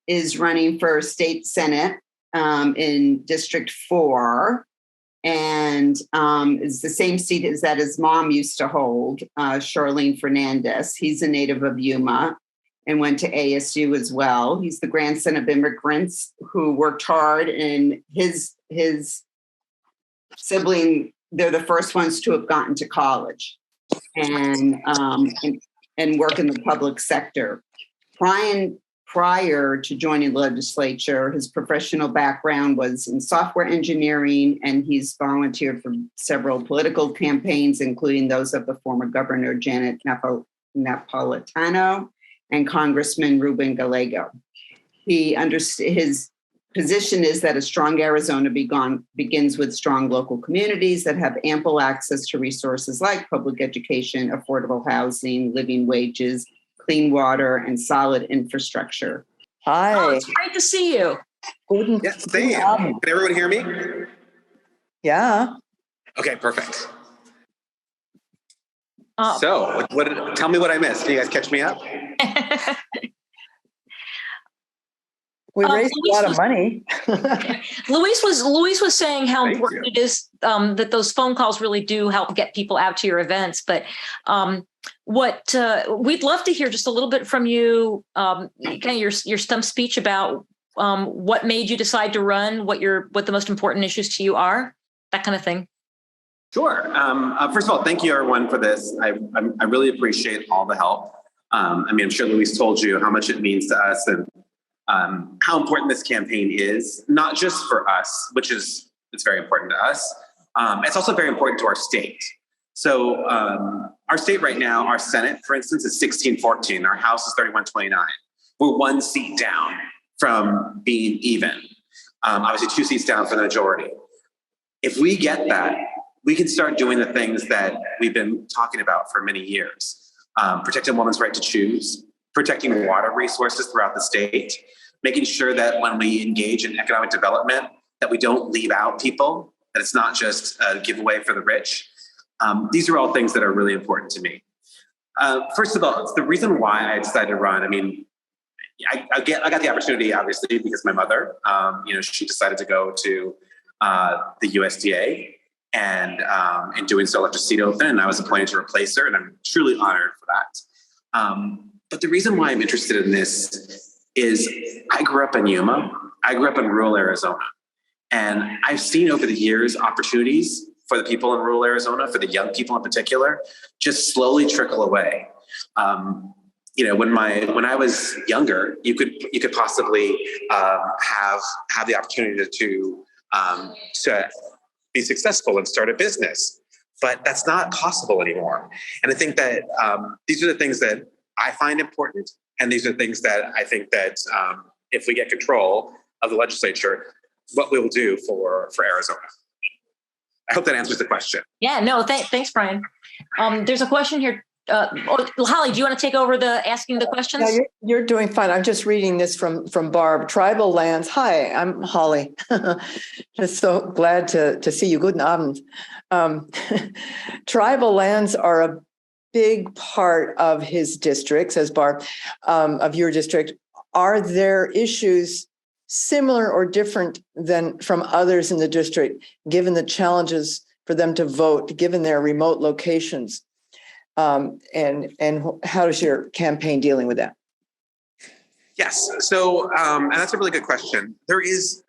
is running for state senate in District 4. And it's the same seat as that his mom used to hold, Charlene Fernandez. He's a native of Yuma and went to ASU as well. He's the grandson of immigrants who worked hard, and his sibling, they're the first ones to have gotten to college and work in the public sector. Brian prior to joining the legislature, his professional background was in software engineering, and he's volunteered for several political campaigns, including those of the former Governor Janet Napolitano and Congressman Ruben Gallego. His position is that a strong Arizona begins with strong local communities that have ample access to resources like public education, affordable housing, living wages, clean water, and solid infrastructure. Hi. Oh, it's great to see you. Yes, same. Can everyone hear me? Yeah. Okay, perfect. Oh. So, tell me what I missed. Can you guys catch me up? We raised a lot of was- money. Luis was saying how Thank important you. it is that those phone calls really do help get people out to your events. But what we'd love to hear just a little bit from you, kind of your stump speech about what made you decide to run, what the most important issues to you are, that kind of thing. Sure. First of all, thank you everyone for this. I really appreciate all the help. I'm sure Luis told you how much it means to us and how important this campaign is, not just for us, it's very important to us. It's also very important to our state. So our state right now, our Senate, for instance, is 1614. Our House is 3129. We're one seat down from being even. Obviously, 2 seats down from the majority. If we get that, we can start doing the things that we've been talking about for many years. Protecting women's right to choose, protecting water resources throughout the state, making sure that when we engage in economic development, that we don't leave out people, that it's not just a giveaway for the rich. These are all things that are really important to me. First of all, it's the reason why I decided to run. I got the opportunity, obviously, because my mother, she decided to go to the USDA, and in doing so left a seat open, and I was appointed to replace her, and I'm truly honored for that. But the reason why I'm interested in this is I grew up in Yuma. I grew up in rural Arizona, and I've seen over the years opportunities for the people in rural Arizona, for the young people in particular, just slowly trickle away. When I was younger, you could possibly have the opportunity to be successful and start a business, but that's not possible anymore. And I think that these are the things that I find important, and these are things that I think that if we get control of the legislature, what we will do for Arizona. I hope that answers the question. Yeah, no, thanks, Brian. There's a question here. Holly, do you want to take over asking the questions? Yeah, you're doing fine. I'm just reading this from Barb. Tribal lands. Hi, I'm Holly. Just so glad to see you. Guten Abend. Tribal lands are a big part of his district, says Barb, of your district. Are there issues similar or different than from others in the district, given the challenges for them to vote, given their remote locations? And how is your campaign dealing with that? Yes. So, and that's a really good question. There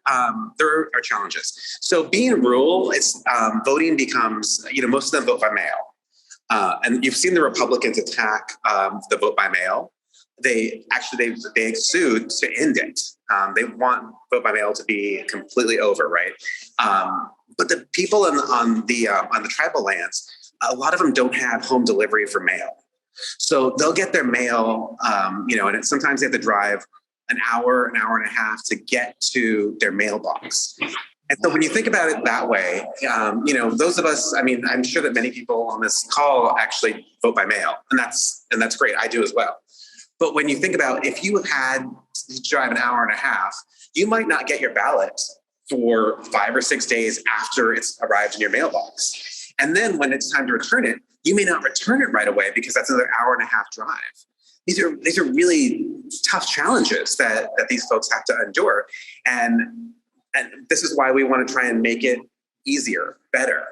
are challenges. So being rural, it's voting becomes, most of them vote by mail. And you've seen the Republicans attack the vote by mail. They sued to end it. They want vote by mail to be completely over, right? But the people on the tribal lands, a lot of them don't have home delivery for mail. So they'll get their mail, and sometimes they have to drive an hour and a half to get to their mailbox. And so when you think about it that way, those of us, I'm sure that many people on this call actually vote by mail, and that's great. I do as well. But when you think about if you had to drive an hour and a half, you might not get your ballot for 5 or 6 days after it's arrived in your mailbox. And then when it's time to return it, you may not return it right away because that's another hour and a half drive. These are really tough challenges that these folks have to endure. And this is why we want to try and make it easier, better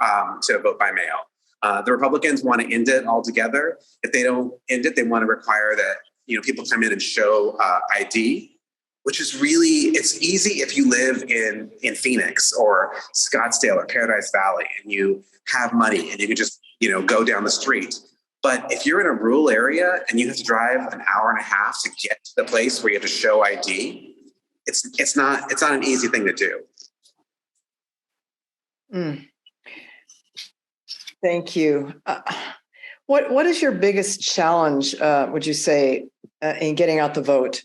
to vote by mail. The Republicans want to end it altogether. If they don't end it, they want to require that people come in and show ID, which is it's easy if you live in Phoenix or Scottsdale or Paradise Valley and you have money and you can just go down the street. But if you're in a rural area and you have to drive an hour and a half to get to the place where you have to show ID, it's not an easy thing to do. Thank you. What is your biggest challenge, would you say, in getting out the vote?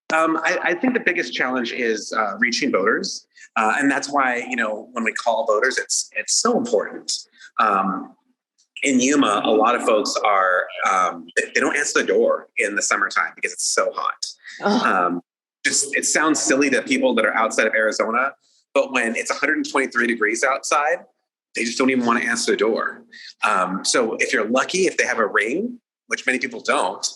I think the biggest challenge is reaching voters. And that's why, when we call voters, it's so important. In Yuma, a lot of folks are, they don't answer the door in the summertime because it's so hot. It sounds silly to people that are outside of Arizona, but when it's 123 degrees outside, they just don't even want to answer the door. So if you're lucky, if they have a ring, which many people don't,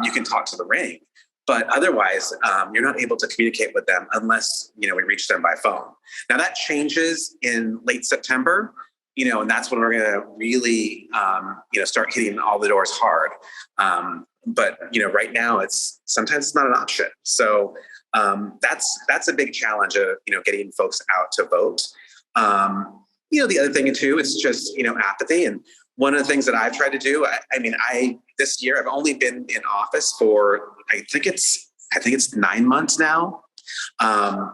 you can talk to the ring. But otherwise, you're not able to communicate with them unless, we reach them by phone. Now that changes in late September, and that's when we're going to really, start hitting all the doors hard. But right now sometimes it's not an option. So that's a big challenge of, getting folks out to vote. The other thing too, it's just, apathy. And one of the things that I've tried to do, this year, I've only been in office for, I think it's 9 months now. And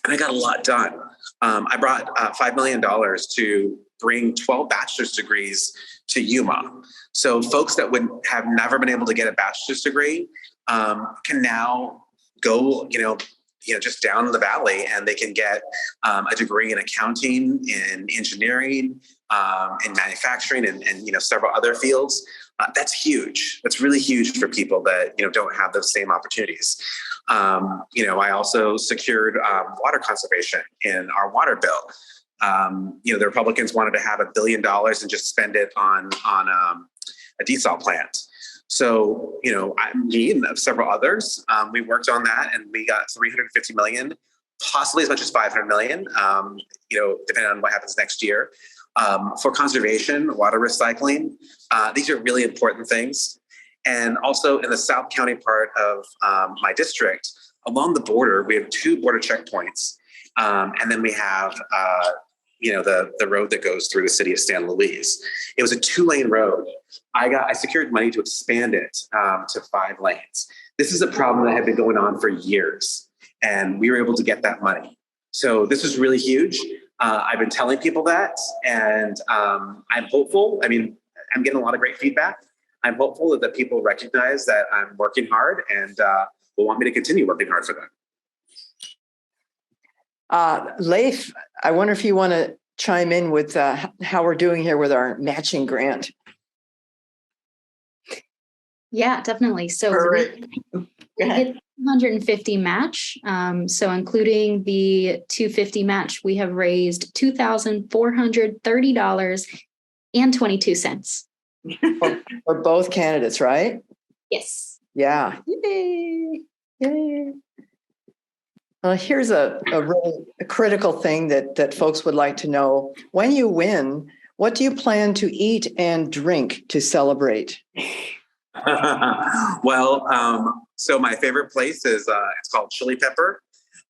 I got a lot done. I brought $5 million to bring 12 bachelor's degrees to Yuma. So folks that would have never been able to get a bachelor's degree can now go, just down the valley, and they can get a degree in accounting, in engineering, in manufacturing, and several other fields. That's huge. That's really huge for people that don't have those same opportunities. I also secured water conservation in our water bill. The Republicans wanted to have $1 billion and just spend it on a desal plant. So, me and several others, we worked on that, and we got $350 million, possibly as much as $500 million, depending on what happens next year, for conservation, water recycling. These are really important things. And also in the South County part of my district, along the border, we have 2 border checkpoints. And then we have, the road that goes through the city of San Luis. It was a 2-lane road. I secured money to expand it to 5 lanes. This is a problem that had been going on for years, and we were able to get that money. So this is really huge. I've been telling people that, and I'm hopeful. I'm getting a lot of great feedback. I'm hopeful that people recognize that I'm working hard and will want me to continue working hard for them. Leif, I wonder if you want to chime in with how we're doing here with our matching grant. Yeah, definitely. So we hit 150 match. So including the 250 match, we have raised $2,430.22. For both candidates, right? Yes. Yeah. Yay. Yay. Well, here's a really critical thing that folks would like to know. When you win, what do you plan to eat and drink to celebrate? Well, so my favorite place is it's called Chili Pepper.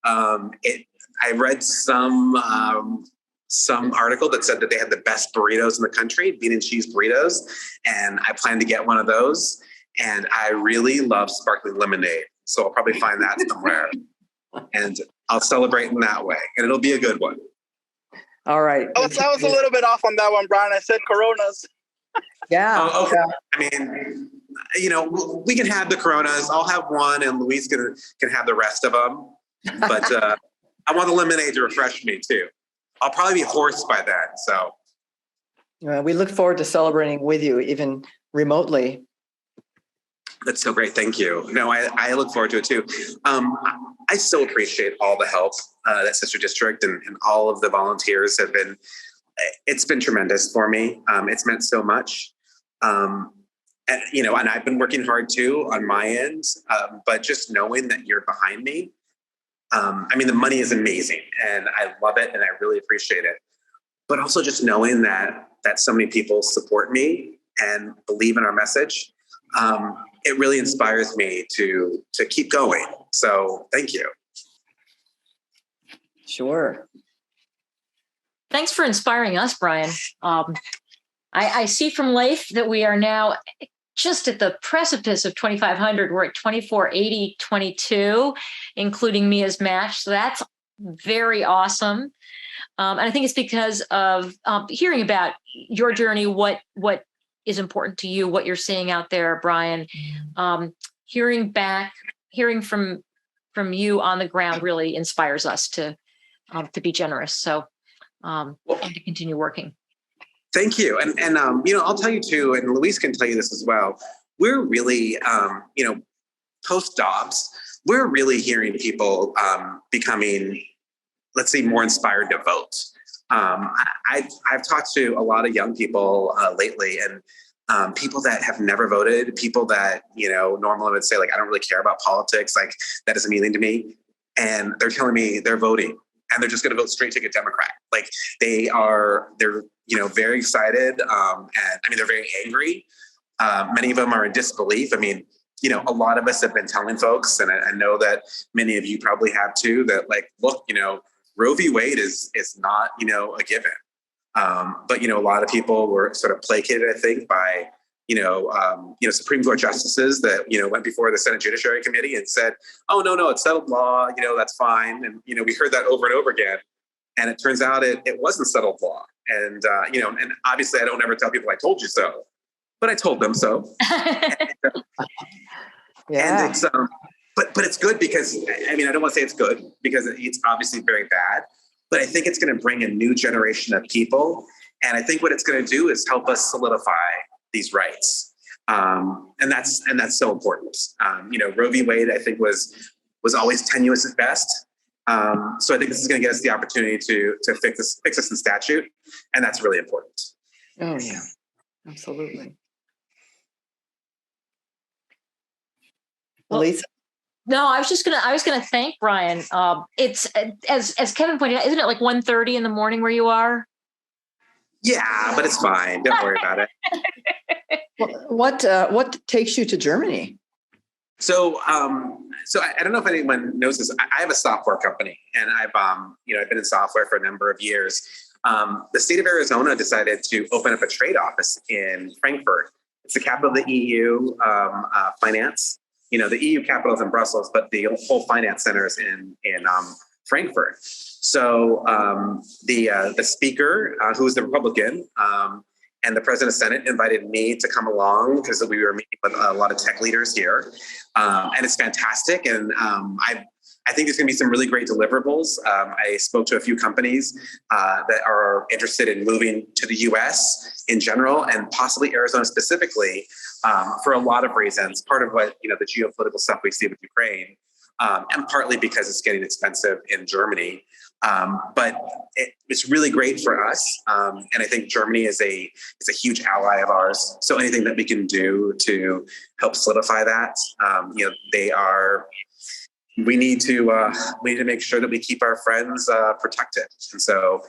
I read some article that said that they had the best burritos in the country, bean and cheese burritos, and I plan to get one of those. And I really love sparkling lemonade, so I'll probably find that somewhere, and I'll celebrate in that way, and it'll be a good one. All right. I was a little bit off on that one, Brian. I said Coronas. Yeah. Yeah. We can have the Coronas. I'll have one, and Luis can have the rest of them. But I want the lemonade to refresh me too. I'll probably be hoarse by then. So we look forward to celebrating with you, even remotely. That's so great. Thank you. No, I look forward to it too. I so appreciate all the help that Sister District and all of the volunteers have been. It's been tremendous for me. It's meant so much. And I've been working hard too on my end, but just knowing that you're behind me. The money is amazing and I love it and I really appreciate it. But also just knowing that so many people support me and believe in our message. It really inspires me to keep going. So thank you. Sure. thanks for inspiring us, Brian. I see from Leif that we are now just at the precipice of 2,500. We're at 2,480.22, including Mia's match. So that's very awesome. And I think it's because of hearing about your journey, what is important to you, what you're seeing out there, Brian. Hearing from you on the ground really inspires us to be generous. So and to continue working. Thank you. And I'll tell you too, and Luis can tell you this as well. We're really, post Dobbs, we're really hearing people becoming, let's say, more inspired to vote. I've talked to a lot of young people lately, and people that have never voted, people that, normally would say, like, I don't really care about politics, like, that doesn't mean anything to me. And they're telling me they're voting. And they're just going to vote straight ticket Democrat. Like they're very excited. And I mean, they're very angry. Many of them are in disbelief. I mean, a lot of us have been telling folks, and I know that many of you probably have too, that like, look, Roe v. Wade is not, a given. But, a lot of people were sort of placated, I think, by, Supreme Court justices that, went before the Senate Judiciary Committee and said, oh, no, it's settled law, that's fine. And, we heard that over and over again. And it turns out it wasn't settled law. And, and obviously I don't ever tell people I told you so, but I told them so. Yeah. And it's, but it's good because, I don't want to say it's good because it's obviously very bad, but I think it's going to bring a new generation of people. And I think what it's going to do is help us solidify these rights. And that's so important. Roe v. Wade, I think was always tenuous at best. So I think this is going to get us the opportunity to fix this in statute. And that's really important. Oh yeah, absolutely. Lisa? No, I was going to thank Brian. It's as Kevin pointed out, isn't it like 1:30 in the morning where you are? Yeah, but it's fine. Don't worry about it. What takes you to Germany? So I don't know if anyone knows this. I have a software company, and I've been in software for a number of years. The state of Arizona decided to open up a trade office in Frankfurt. It's the capital of the EU finance. The EU capital is in Brussels, but the whole finance center is in Frankfurt. So the speaker, who's the Republican, and the president of the Senate invited me to come along because we were meeting with a lot of tech leaders here. And it's fantastic. And I think there's going to be some really great deliverables. I spoke to a few companies that are interested in moving to the US in general, and possibly Arizona specifically, for a lot of reasons. Part of what, the geopolitical stuff we see with Ukraine, and partly because it's getting expensive in Germany. But it's really great for us. And I think Germany is a huge ally of ours. So anything that we can do to help solidify that, we need to make sure that we keep our friends protected. And so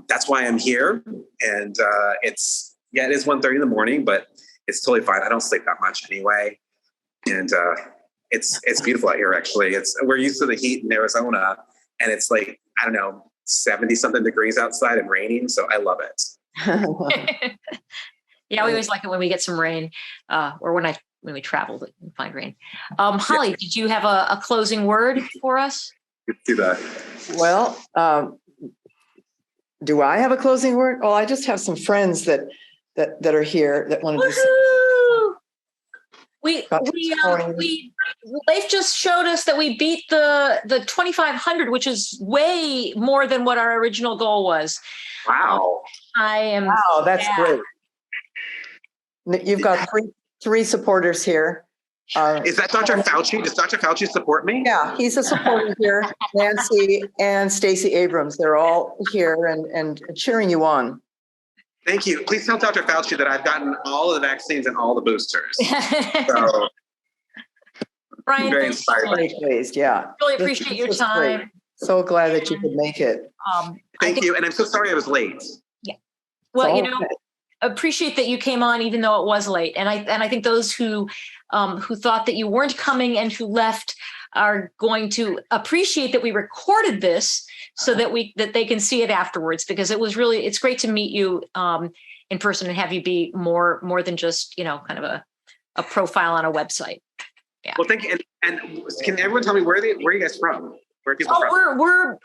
that's why I'm here. And it is 1:30 in the morning, but it's totally fine. I don't sleep that much anyway. And it's beautiful out here, actually. We're used to the heat in Arizona, and it's like, I don't know, 70 something degrees outside and raining. So I love it. Yeah, we always like it when we get some rain, or when we travel and find rain. Holly, Did you have a closing word for us? Do that. Well, do I have a closing word? Oh, I just have some friends that are here that want to do. Leif just showed us that we beat the 2,500, which is way more than what our original goal was. Wow. Wow, that's great. You've got three supporters here. Is that Dr. Fauci? Does Dr. Fauci support me? Yeah, he's a supporter here. Nancy and Stacey Abrams, they're all here and cheering you on. Thank you. Please tell Dr. Fauci that I've gotten all of the vaccines and all the boosters. So, Brian, very inspired. Pleased, yeah. Really appreciate your time. Great. So glad that you could make it. Thank you. And I'm so sorry I was late. Yeah. Well, appreciate that you came on even though it was late. And I think those who thought that you weren't coming and who left, are going to appreciate that we recorded this so that they can see it afterwards, because it's great to meet you in person and have you be more than just, kind of a profile on a website. Yeah. Well, thank you. And can everyone tell me where are you guys from? Where are people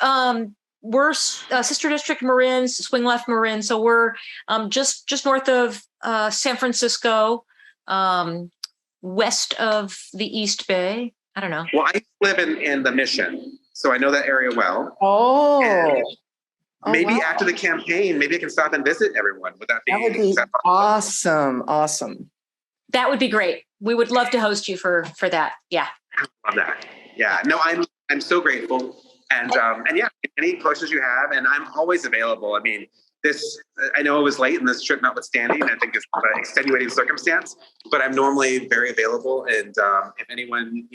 from? We're Sister District Marin, Swing Left Marin. So we're just north of San Francisco, west of the East Bay. I don't know. Well, I live in the Mission, so I know that area well. Oh. And maybe wow. after the campaign, maybe I can stop and visit everyone. Would that That would be awesome. Awesome. That would be great. We would love to host you for that. Yeah. Love that. Yeah. No, I'm so grateful. And yeah, any questions you have, and I'm always available. I mean, I know it was late, and this trip notwithstanding, I think it's an extenuating circumstance, but I'm normally very available. And if anyone,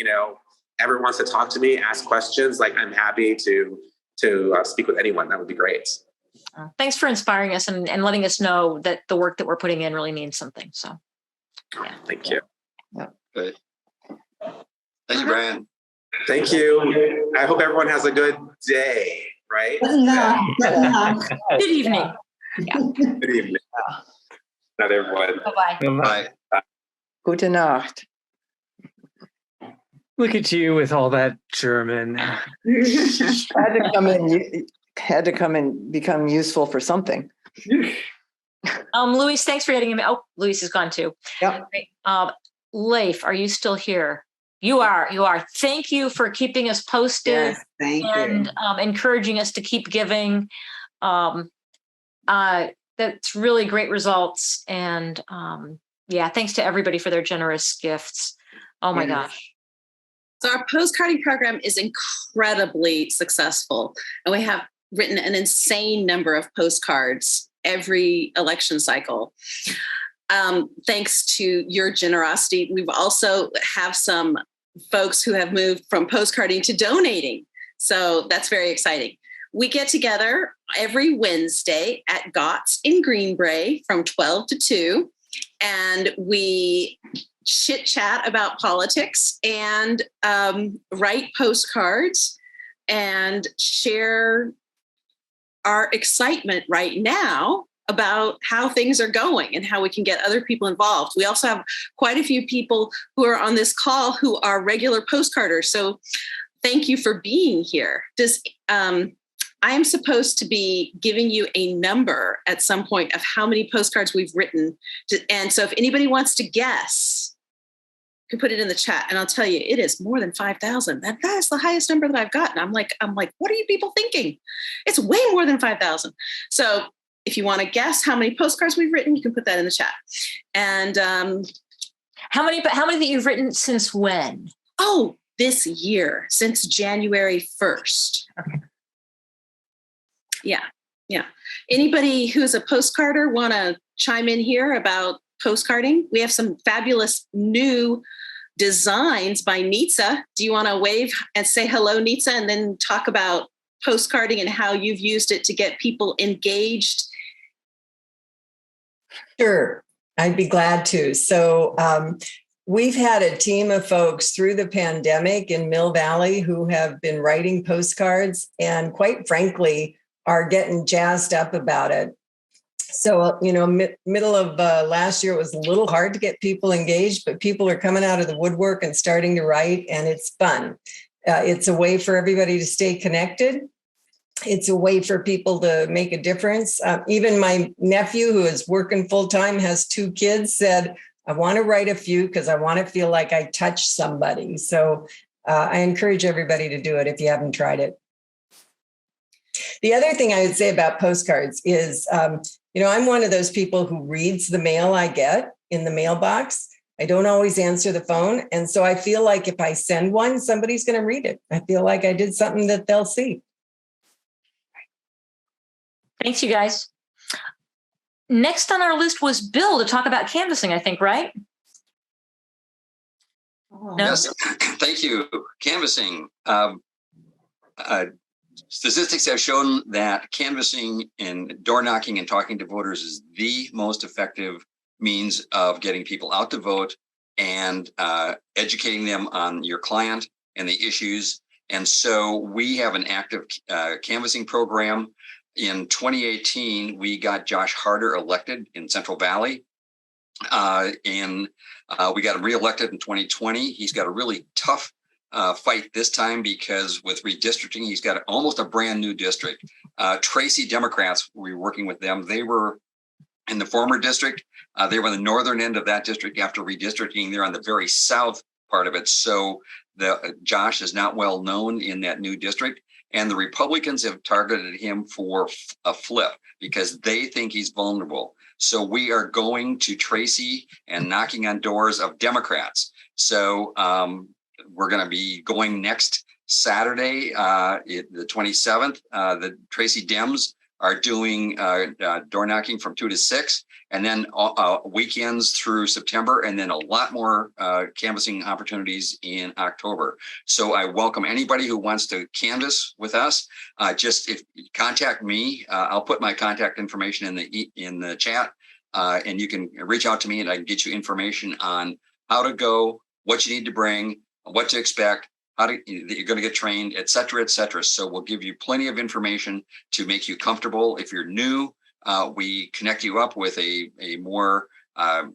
ever wants to talk to me, ask questions, like, I'm happy to speak with anyone. That would be great. Thanks for inspiring us and letting us know that the work that we're putting in really means something. So, yeah. Thank you. Yeah. Good. Thank you, Brian. Thank you. I hope everyone has a good day, right? Good evening. Yeah. Good evening. Not everyone. Bye-bye. Bye. Gute Nacht. Look at you with all that German. Had to come and become useful for something. Luis, thanks for getting him. Oh, Luis is gone too. Yep. Leif, are you still here? You are. Thank you for keeping us posted. Yes, thank you. Encouraging us to keep giving. That's really great results. And thanks to everybody for their generous gifts. Oh my gosh. So our postcarding program is incredibly successful, and we have written an insane number of postcards every election cycle. Thanks to your generosity, we've also have some folks who have moved from postcarding to donating. So that's very exciting. We get together every Wednesday at GOTS in Greenbrae from 12 to 2, and we chit chat about politics and write postcards and share our excitement right now about how things are going and how we can get other people involved. We also have quite a few people who are on this call who are regular postcarders. So thank you for being here. I am supposed to be giving you a number at some point of how many postcards we've written. And so if anybody wants to guess, you can put it in the chat, and I'll tell you, it is more than 5,000. That is the highest number that I've gotten. I'm like, what are you people thinking? It's way more than 5,000. So if you want to guess how many postcards we've written, you can put that in the chat. And how many that you've written since when? Oh, this year, since January 1st. Okay. Yeah. Anybody who's a postcarder want to chime in here about postcarding? We have some fabulous new designs by Nitsa. Do you want to wave and say hello, Nitsa, and then talk about postcarding and how you've used it to get people engaged? Sure, I'd be glad to. So we've had a team of folks through the pandemic in Mill Valley who have been writing postcards and, quite frankly, are getting jazzed up about it. So, middle of last year, it was a little hard to get people engaged, but people are coming out of the woodwork and starting to write, and it's fun. It's a way for everybody to stay connected. It's a way for people to make a difference. Even my nephew, who is working full time, has 2 kids, said, I want to write a few because I want to feel like I touched somebody. So I encourage everybody to do it if you haven't tried it. The other thing I would say about postcards is, I'm one of those people who reads the mail I get in the mailbox. I don't always answer the phone. And so I feel like if I send one, somebody's going to read it. I feel like I did something that they'll see. Thanks, you guys. Next on our list was Bill to talk about canvassing, I think, right? No? Yes, thank you. Canvassing. Statistics have shown that canvassing and door knocking and talking to voters is the most effective means of getting people out to vote and educating them on your client and the issues. And so we have an active canvassing program. In 2018, we got Josh Harder elected in Central Valley. And we got him reelected in 2020. He's got a really tough fight this time because with redistricting, he's got almost a brand new district. Tracy Democrats, we were working with them. They were in the former district. They were on the northern end of that district. After redistricting, they're on the very south part of it. So Josh is not well known in that new district. And the Republicans have targeted him for a flip because they think he's vulnerable. So we are going to Tracy and knocking on doors of Democrats. So we're going to be going next Saturday, the 27th. The Tracy Dems are doing door knocking from 2 to 6, and then weekends through September, and then a lot more canvassing opportunities in October. So I welcome anybody who wants to canvass with us. Just if contact me, I'll put my contact information in the chat, and you can reach out to me, and I can get you information on how to go, what you need to bring, what to expect, that you're going to get trained, et cetera, et cetera. So we'll give you plenty of information to make you comfortable. If you're new, we connect you up with a more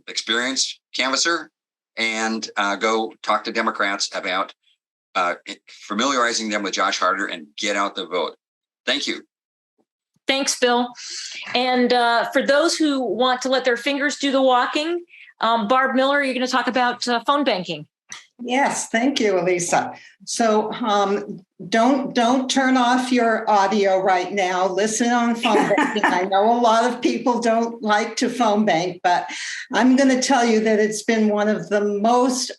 experienced canvasser and go talk to Democrats about familiarizing them with Josh Harder and get out the vote. Thank you. Thanks, Bill. And for those who want to let their fingers do the walking, Barb Miller, you're going to talk about phone banking. Yes, thank you, Elisa. So don't turn off your audio right now. Listen on phone banking. I know a lot of people don't like to phone bank, but I'm going to tell you that it's been one of the most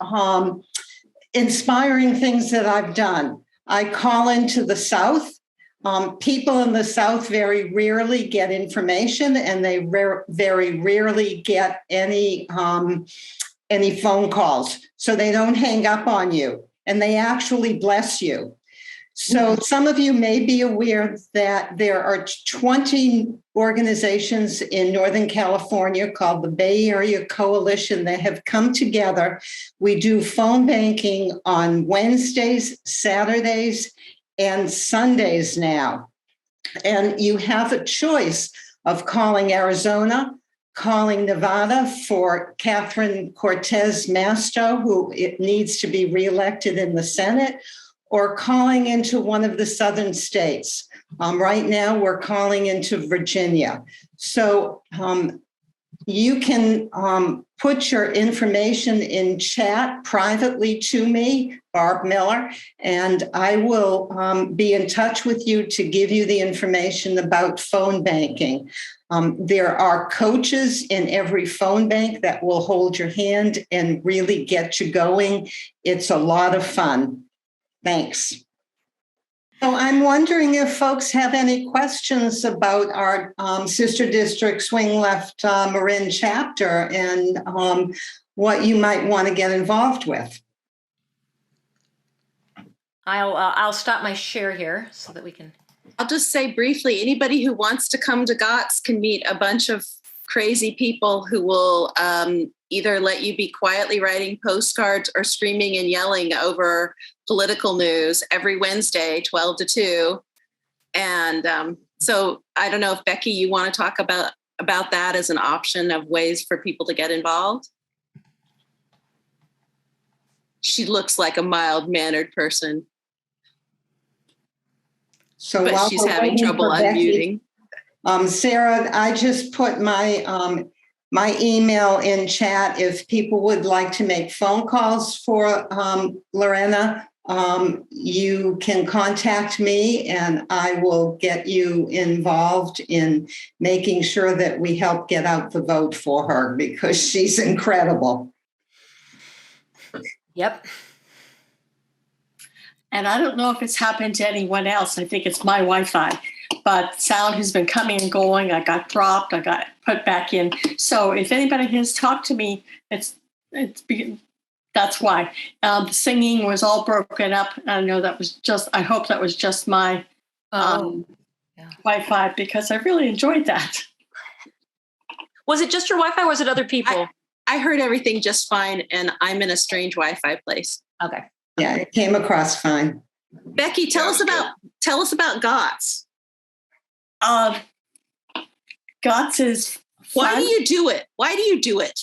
inspiring things that I've done. I call into the South. People in the South very rarely get information, and they very rarely get any phone calls. So they don't hang up on you, and they actually bless you. So some of you may be aware that there are 20 organizations in Northern California called the Bay Area Coalition that have come together. We do phone banking on Wednesdays, Saturdays, and Sundays now. And you have a choice of calling Arizona, calling Nevada for Catherine Cortez Masto, who it needs to be reelected in the Senate, or calling into one of the southern states. Right now, we're calling into Virginia. So you can put your information in chat privately to me, Barb Miller, and I will be in touch with you to give you the information about phone banking. There are coaches in every phone bank that will hold your hand and really get you going. It's a lot of fun. Thanks. So I'm wondering if folks have any questions about our sister district Swing Left Marin chapter and what you might want to get involved with. I'll stop my share here so that we can. I'll just say briefly, anybody who wants to come to GOTS can meet a bunch of crazy people who will either let you be quietly writing postcards or screaming and yelling over political news every Wednesday, 12 to 2. And so I don't know if Becky, you want to talk about that as an option of ways for people to get involved? She looks like a mild-mannered person. So but she's having trouble unmuting. Sarah, I just put my my email in chat. If people would like to make phone calls for Lorena, you can contact me and I will get you involved in making sure that we help get out the vote for her because she's incredible. Yep. And I don't know if it's happened to anyone else. I think it's my Wi-Fi, but sound has been coming and going. I got dropped. I got put back in. So if anybody has talked to me, that's why. The singing was all broken up. I know that was just, I hope that was just my Wi-Fi because I really enjoyed that. Was it just your Wi-Fi or was it other people? I heard everything just fine and I'm in a strange Wi-Fi place. Okay. Yeah, it came across fine. Becky, tell us about GOTS. GOTS is fun. Why do you do it? Why do you do it?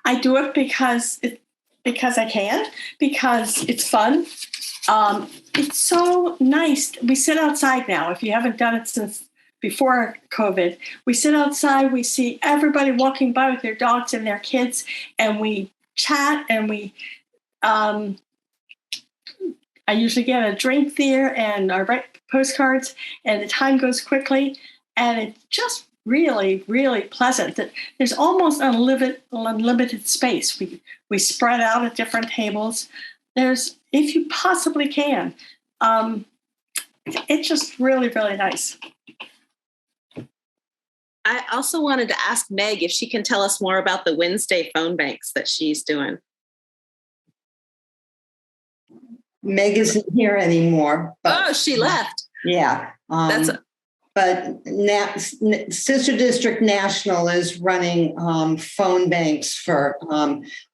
I do it because I can, because it's fun. It's so nice. We sit outside now. If you haven't done it since before COVID, we sit outside, we see everybody walking by with their dogs and their kids, and we chat, and we I usually get a drink there and I write postcards, and the time goes quickly, and it's just really, really pleasant. That there's almost unlimited space. We spread out at different tables. There's, if you possibly can, it's just really, really nice. I also wanted to ask Meg if she can tell us more about the Wednesday phone banks that she's doing. Meg isn't here anymore. But, she left. Yeah. But Sister District National is running phone banks for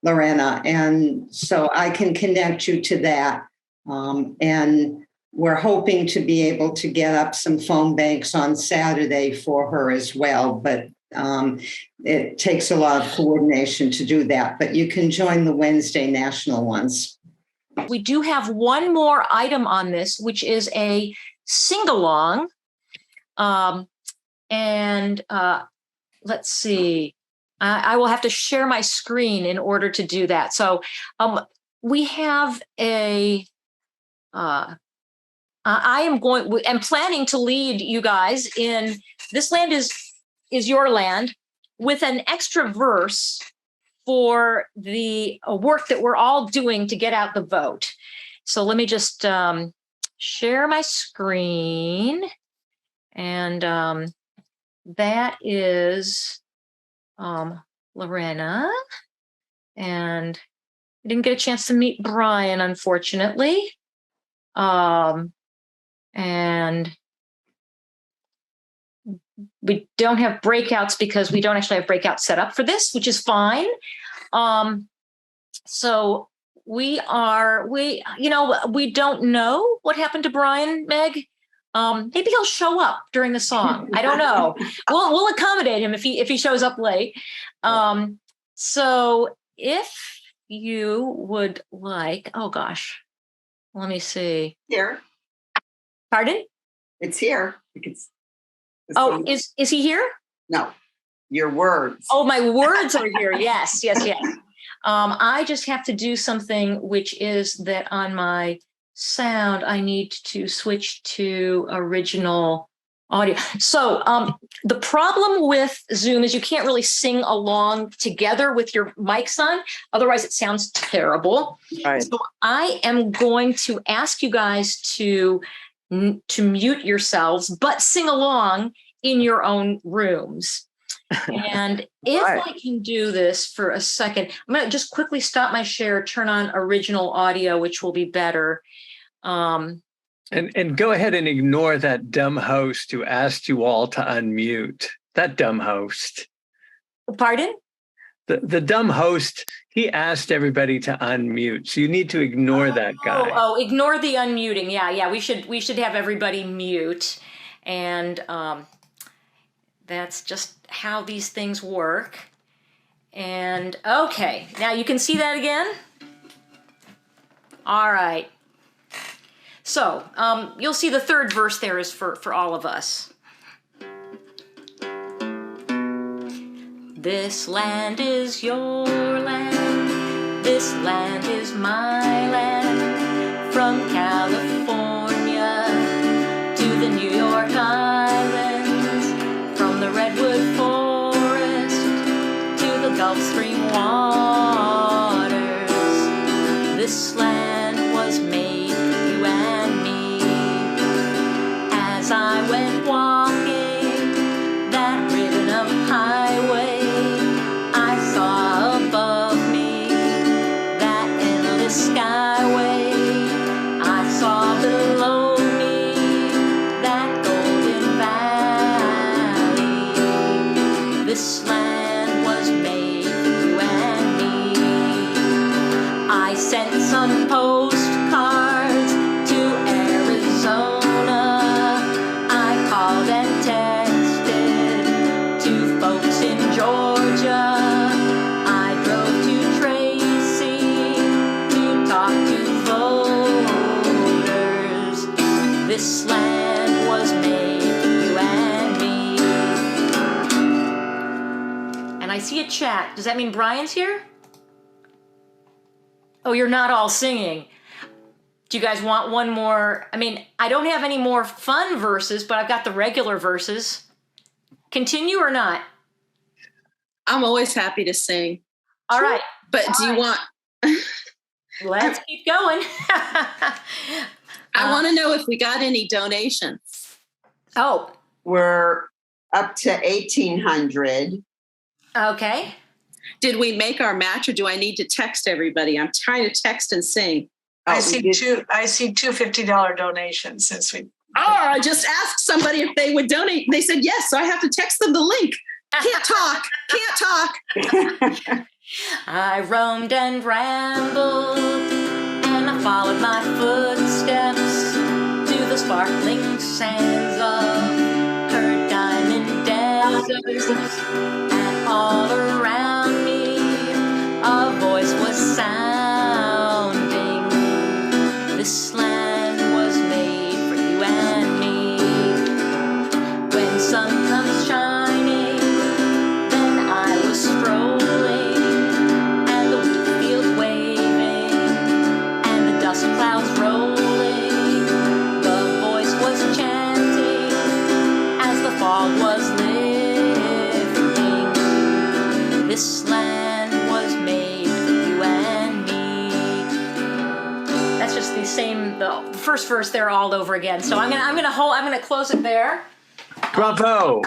Lorena. And so I can connect you to that. And we're hoping to be able to get up some phone banks on Saturday for her as well. But it takes a lot of coordination to do that. But you can join the Wednesday national ones. We do have one more item on this, which is a sing-along. Let's see. I will have to share my screen in order to do that. So we have a... I'm planning to lead you guys in This Land is Your Land with an extra verse for the work that we're all doing to get out the vote. So let me just share my screen. And that is Lorena. And I didn't get a chance to meet Brian, unfortunately. And we don't have breakouts because we don't actually have breakouts set up for this, which is fine. So we don't know what happened to Brian, Meg. Maybe he'll show up during the song. I don't know. We'll accommodate him if he shows up late. So if you would like, oh gosh, let me see. Here. Pardon? It's here. Is he here? No, your words. Oh, my words are here. Yes. I just have to do something, which is that on my sound, I need to switch to original audio. So the problem with Zoom is you can't really sing along together with your mics on. Otherwise, it sounds terrible. Right. So I am going to ask you guys to mute yourselves, but sing along in your own rooms. And if I can do this for a second, I'm going to just quickly stop my share, turn on original audio, which will be better. And go ahead and ignore that dumb host who asked you all to unmute. That dumb host. Pardon? The dumb host, he asked everybody to unmute. So you need to ignore that guy. Ignore the unmuting. Yeah. We should have everybody mute. And that's just how these things work. And okay, now you can see that again. All right. So you'll see the third verse there is for all of us. This land is your land. This land is my land. From California to the New York Islands, from the Redwood Forest to the Gulf Stream waters. This land was made for you and me. As I went walking that ribbon of highway, I saw above me that endless skyway. I saw below see a chat. Does that mean Brian's here? Oh, you're not all singing. Do you guys want one more? I mean, I don't have any more fun verses, but I've got the regular verses. Continue or not? I'm always happy to sing. All right. But do you want... Let's keep going. I want to know if we got any donations. Oh. We're up to 1,800. Okay. Did we make our match, or do I need to text everybody? I'm trying to text and sing. I see two $50 donations since we. I just asked somebody if they would donate. They said yes, so I have to text them the link. Can't talk. I roamed and rambled, and I followed my footsteps to the sparkling sands of her diamond deserts, and all around me a voice was sounding. This land was made for you and me. When sun comes shining, then I was strolling, and the wheat fields waving, and the dust clouds rolling. The voice was chanting as the fog was lifting. This land was made for you and me. That's just the same. The first verse there all over again. So I'm gonna close it there. Bravo!